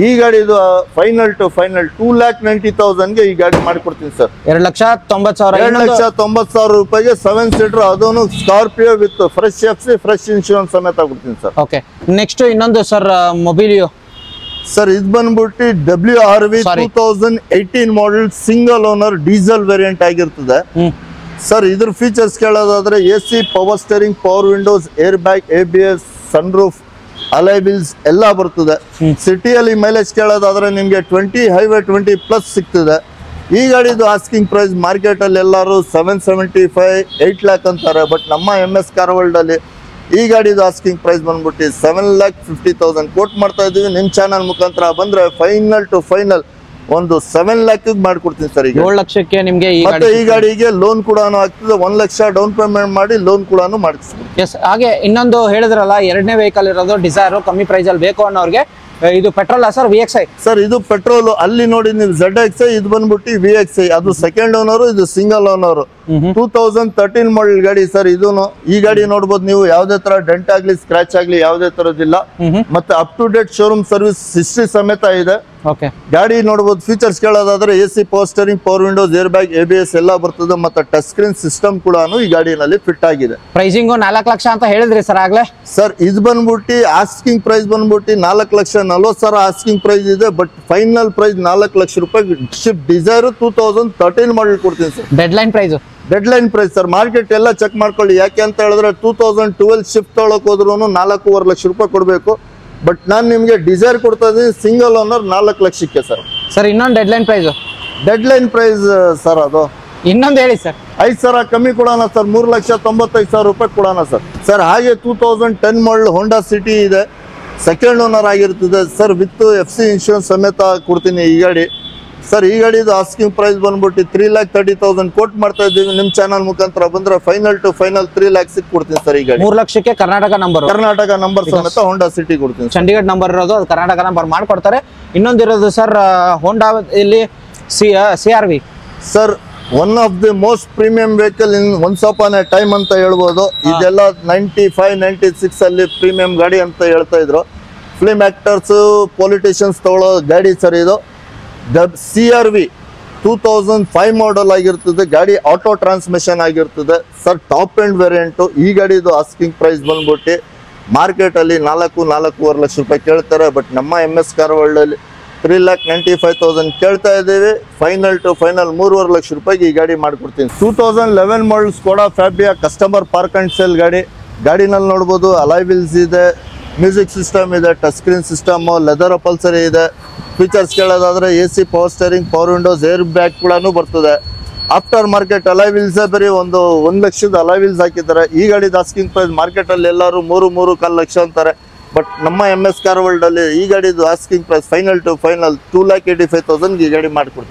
ಈ ಗಾಡಿದು ಫೈನಲ್ ಟು ಫೈನಲ್ 2,90,000ಗೆ ಈ ಗಾಡಿ ಮಾಡಿಕೊಡ್ತೀನಿ ಸರ್. 2,90,000 ರೂಪಾಯಿಗೆ 7 ಸೀಟರ್, ಅದನ್ನು Scorpio with fresh FC fresh insurance ಸಮೇತ ಕೊಡ್ತೀನಿ ಸರ್. ಓಕೆ, ನೆಕ್ಸ್ಟ್ ಇನ್ನೊಂದು ಸರ್ ಮೊಬಿಲಿಯೋ ಸರ್. ಇದು ಬಂದ್ಬಿಟ್ಟು WRV 2018 model single owner diesel variant ಆಗಿರ್ತದೆ ಸರ್. ಇದ್ರ ಫೀಚರ್ಸ್ ಕೇಳೋದಾದ್ರೆ AC, power steering, power windows, air bag, ABS, sunroof, alloy wheels ಎಲ್ಲ ಬರ್ತದೆ. ಸಿಟಿಯಲ್ಲಿ ಮೈಲೇಜ್ ಕೇಳೋದಾದ್ರೆ ನಿಮ್ಗೆ 20 ಹೈವೇ 20+ ಸಿಗ್ತದೆ. ಈ ಗಾಡಿದು ಆಸ್ಕಿಂಗ್ ಪ್ರೈಸ್ ಮಾರ್ಕೆಟ್ ಅಲ್ಲಿ ಎಲ್ಲರೂ 775 8 ಲ್ಯಾಕ್ ಅಂತಾರೆ. ಬಟ್ ನಮ್ಮ MS ಕಾರ್ ವರ್ಲ್ಡ್ ಅಲ್ಲಿ ಈ ಗಾಡಿದು ಆಸ್ಕಿಂಗ್ ಪ್ರೈಸ್ ಬಂದ್ಬಿಟ್ಟು 7,50,000 ಕೋಟ್ ಮಾಡ್ತಾ ಇದೀವಿ. ನಿಮ್ ಚಾನಲ್ ಮುಖಾಂತರ ಬಂದ್ರೆ ಫೈನಲ್ ಟು ಫೈನಲ್ ಒಂದು 7 ಲ್ಯಾಕ್ ಮಾಡ್ಕೊಡ್ತೀನಿ ಸರ್. ಈಗ 7 ಲಕ್ಷಕ್ಕೆ ನಿಮ್ಗೆ ಮತ್ತೆ ಈ ಗಾಡಿಗೆ ಲೋನ್ ಕೂಡ ಆಗ್ತದೆ. 1 ಲಕ್ಷ ಡೌನ್ ಪೇಮೆಂಟ್ ಮಾಡಿ ಲೋನ್ ಕೂಡ ಮಾಡಿಸ್ತೀವಿ. ಎಸ್, ಹಾಗೆ ಇನ್ನೊಂದು ಹೇಳಿದ್ರಲ್ಲ, 2ನೇ ವೆಹಿಕಲ್ ಇರೋದು ಡಿಸೈರ್, ಕಮ್ಮಿ ಪ್ರೈಸ್ ಅಲ್ಲಿ ಬೇಕು ಅನ್ನೋರಿಗೆ. ಇದು ಪೆಟ್ರೋಲ್ ಸರ್, VXI ಸರ್. ಇದು ಪೆಟ್ರೋಲ್. ಅಲ್ಲಿ ನೋಡಿ ನೀವು ZXI, ಇದು ಬಂದ್ಬಿಟ್ಟು VXI. ಅದು ಸೆಕೆಂಡ್ ಓನರ್, ಇದು ಸಿಂಗಲ್ ಓನರ್. 2013 ಮಾಡಲ್ ಗಾಡಿ ಸರ್. ಇದೂನು ಈ ಗಾಡಿ ನೋಡ್ಬೋದು ನೀವು, ಯಾವುದೇ ತರ ಡೆಂಟ್ ಆಗ್ಲಿ ಸ್ಕ್ರಾಚ್ ಆಗ್ಲಿ ಯಾವುದೇ ತರದಿಲ್ಲ. ಮತ್ತೆ up to date showroom service history ಸಮೇತ ಇದೆ. ಓಕೆ, ಗಾಡಿ ನೋಡ್ಬೋದು. ಫೀಚರ್ಸ್ ಕೇಳೋದಾದ್ರೆ AC, power steering, power windows, air bag, ABS ಎಲ್ಲ ಬರ್ತದೆ. ಮತ್ತೆ ಟಚ್ ಸ್ಕ್ರೀನ್ ಸಿಸ್ಟಮ್ ಕೂಡ ಈ ಗಾಡಿನಲ್ಲಿ ಫಿಟ್ ಆಗಿದೆ. ಪ್ರೈಸಿಂಗು 4 ಲಕ್ಷ ಅಂತ ಹೇಳಿದ್ರಿ ಸರ್ ಆಗ್ಲೇ. ಸರ್, ಇದು ಬಂದ್ಬಿಟ್ಟು ಆಸ್ಕಿಂಗ್ ಪ್ರೈಸ್ ಬಂದ್ಬಿಟ್ಟು 4,40,000 ಆಸ್ಕಿಂಗ್ ಪ್ರೈಸ್ ಇದೆ. ಬಟ್ ಫೈನಲ್ ಪ್ರೈಸ್ 4 ಲಕ್ಷ ರೂಪಾಯಿ. ಶಿಫ್ಟ್ ಡಿಸೈರ್ 2013 ಮಾಡಲ್ ಕೊಡ್ತೀನಿ sir. Deadline price sir. Market ಎಲ್ಲ ಚೆಕ್ ಮಾಡ್ಕೊಳ್ಳಿ. ಯಾಕೆ ಅಂತ ಹೇಳಿದ್ರೆ 2012 ಶಿಫ್ಟ್ ತೊಗೊಳಕ್ ಹೋದ್ರು 4.25 ಲಕ್ಷ ರೂಪಾಯಿ ಕೊಡಬೇಕು. ಬಟ್ ನಾನು ನಿಮ್ಗೆ ಡಿಸೈರ್ ಕೊಡ್ತಾ ಇದ್ದೀನಿ ಸಿಂಗಲ್ ಓನರ್ 4 ಲಕ್ಷಕ್ಕೆ ಸರ್. ಸರ್, ಇನ್ನೊಂದು ಡೆಡ್ ಲೈನ್ ಪ್ರೈಸ್ ಸರ್. ಅದು ಇನ್ನೊಂದು ಹೇಳಿ ಸರ್. 5,000 ಕಮ್ಮಿ ಕೊಡೋಣ ಸರ್. 3,95,000 ರೂಪಾಯಿ ಕೊಡೋಣ ಸರ್. ಸರ್, ಹಾಗೆ 2010 ಮಾಡಲ್ ಹೋಂಡಾ ಸಿಟಿ ಇದೆ, ಸೆಕೆಂಡ್ ಓನರ್ ಆಗಿರ್ತದೆ ಸರ್. ವಿತ್ FC ಇನ್ಶೂರೆನ್ಸ್ ಸಮೇತ ಕೊಡ್ತೀನಿ ಈ ಗಾಡಿ ಸರ್. ಈ ಗಾಡಿದು ಆಸ್ಕಿಂಗ್ ಪ್ರೈಸ್ ಬಂದ್ಬಿಟ್ಟು 3,30,000 ಕೋಟ್ ಮಾಡ್ತಾ ಇದ್ದೀವಿ. ನಿಮ್ ಚಾನಲ್ ಮುಖಾಂತರ ಬಂದ್ರೆ ಫೈನಲ್ ಟು ಫೈನಲ್ 3 ಲ್ಯಾಕ್ಸ್ ಕೊಡ್ತೀನಿ ಸರ್. ಈ ಗಾಡಿ 3 ಲಕ್ಷಕ್ಕೆ ಕರ್ನಾಟಕ ನಂಬರ್ ಸಮೇತ ಹೋಂಡಾ ಸಿಟಿ ಕೊಡ್ತೀನಿ. ಚಂಡೀಗಢ ನಂಬರ್ ಇರೋದು, ಅದು ಕರ್ನಾಟಕ ನಂಬರ್ ಮಾಡ್ಕೊಡ್ತಾರೆ. ಇನ್ನೊಂದಿರೋದು ಸರ್ ಹೋಂಡಾ ಇಲ್ಲಿ CRV sir. One of the most premium vehicle in once upon A time ಅಂತ ಹೇಳ್ಬೋದು. ಇದೆಲ್ಲ 95 96 ಅಲ್ಲಿ ಪ್ರೀಮಿಯಂ ಗಾಡಿ ಅಂತ ಹೇಳ್ತಾ ಇದ್ರು. ಫಿಲ್ಮ್ ಆಕ್ಟರ್ಸ್, ಪೊಲಿಟಿಷಿಯನ್ಸ್ ತಗೊಳ್ಳೋ ಗಾಡಿ ಸರ್. ಇದು CRV 2005 ಮಾಡಲ್ ಆಗಿರ್ತದೆ. ಗಾಡಿ ಆಟೋ ಟ್ರಾನ್ಸ್ಮಿಷನ್ ಆಗಿರ್ತದೆ ಸರ್. Top end variant. ಈ ಗಾಡಿದು ಆಸ್ಕಿಂಗ್ ಪ್ರೈಸ್ ಬಂದ್ಬಿಟ್ಟು ಮಾರ್ಕೆಟ್ ಅಲ್ಲಿ 4.25 ಲಕ್ಷ ರೂಪಾಯಿ ಕೇಳ್ತಾರೆ. ಬಟ್ ನಮ್ಮ MS ಕಾರ್ ವರ್ಲ್ಡ್ ಅಲ್ಲಿ 3,95,000 ಕೇಳ್ತಾ ಇದ್ದೀವಿ. ಫೈನಲ್ ಟು ಫೈನಲ್ 3.5 ಲಕ್ಷ ರೂಪಾಯಿಗೆ ಈ ಗಾಡಿ ಮಾಡ್ಕೊಡ್ತೀನಿ. 2011 model Skoda Fabia customer park and sale ಗಾಡಿ. ಗಾಡಿನಲ್ಲಿ ನೋಡ್ಬೋದು ಅಲಾಯ್ ವೀಲ್ಸ್ ಇದೆ, ಮ್ಯೂಸಿಕ್ ಸಿಸ್ಟಮ್ ಇದೆ, touch screen system, leather upholstery ಇದೆ. ಫೀಚರ್ಸ್ ಕೇಳೋದಾದ್ರೆ AC, power steering, power windows, air bag ಕೂಡ ಬರ್ತದೆ. ಆಫ್ಟರ್ ಮಾರ್ಕೆಟ್ ಅಲಾಯ್ ವೀಲ್ಸ್ ಬರೀ 1 ಲಕ್ಷದ ಅಲಾಯ್ ವೀಲ್ಸ್ ಹಾಕಿದ್ದಾರೆ. ಈ ಗಾಡಿದ ಆಸ್ಕಿಂಗ್ ಪ್ರೈಸ್ ಮಾರ್ಕೆಟ್ ಅಲ್ಲಿ ಎಲ್ಲರೂ 3.25 ಲಕ್ಷ ಅಂತಾರೆ. ಬಟ್ ನಮ್ಮ MS ಕಾರ್ ವರ್ಲ್ಡ್ ಅಲ್ಲಿ ಈ ಗಾಡಿದು asking price final to final 2,85,000 ಈ ಗಾಡಿ ಮಾಡ್ಕೊಡ್ತೀವಿ.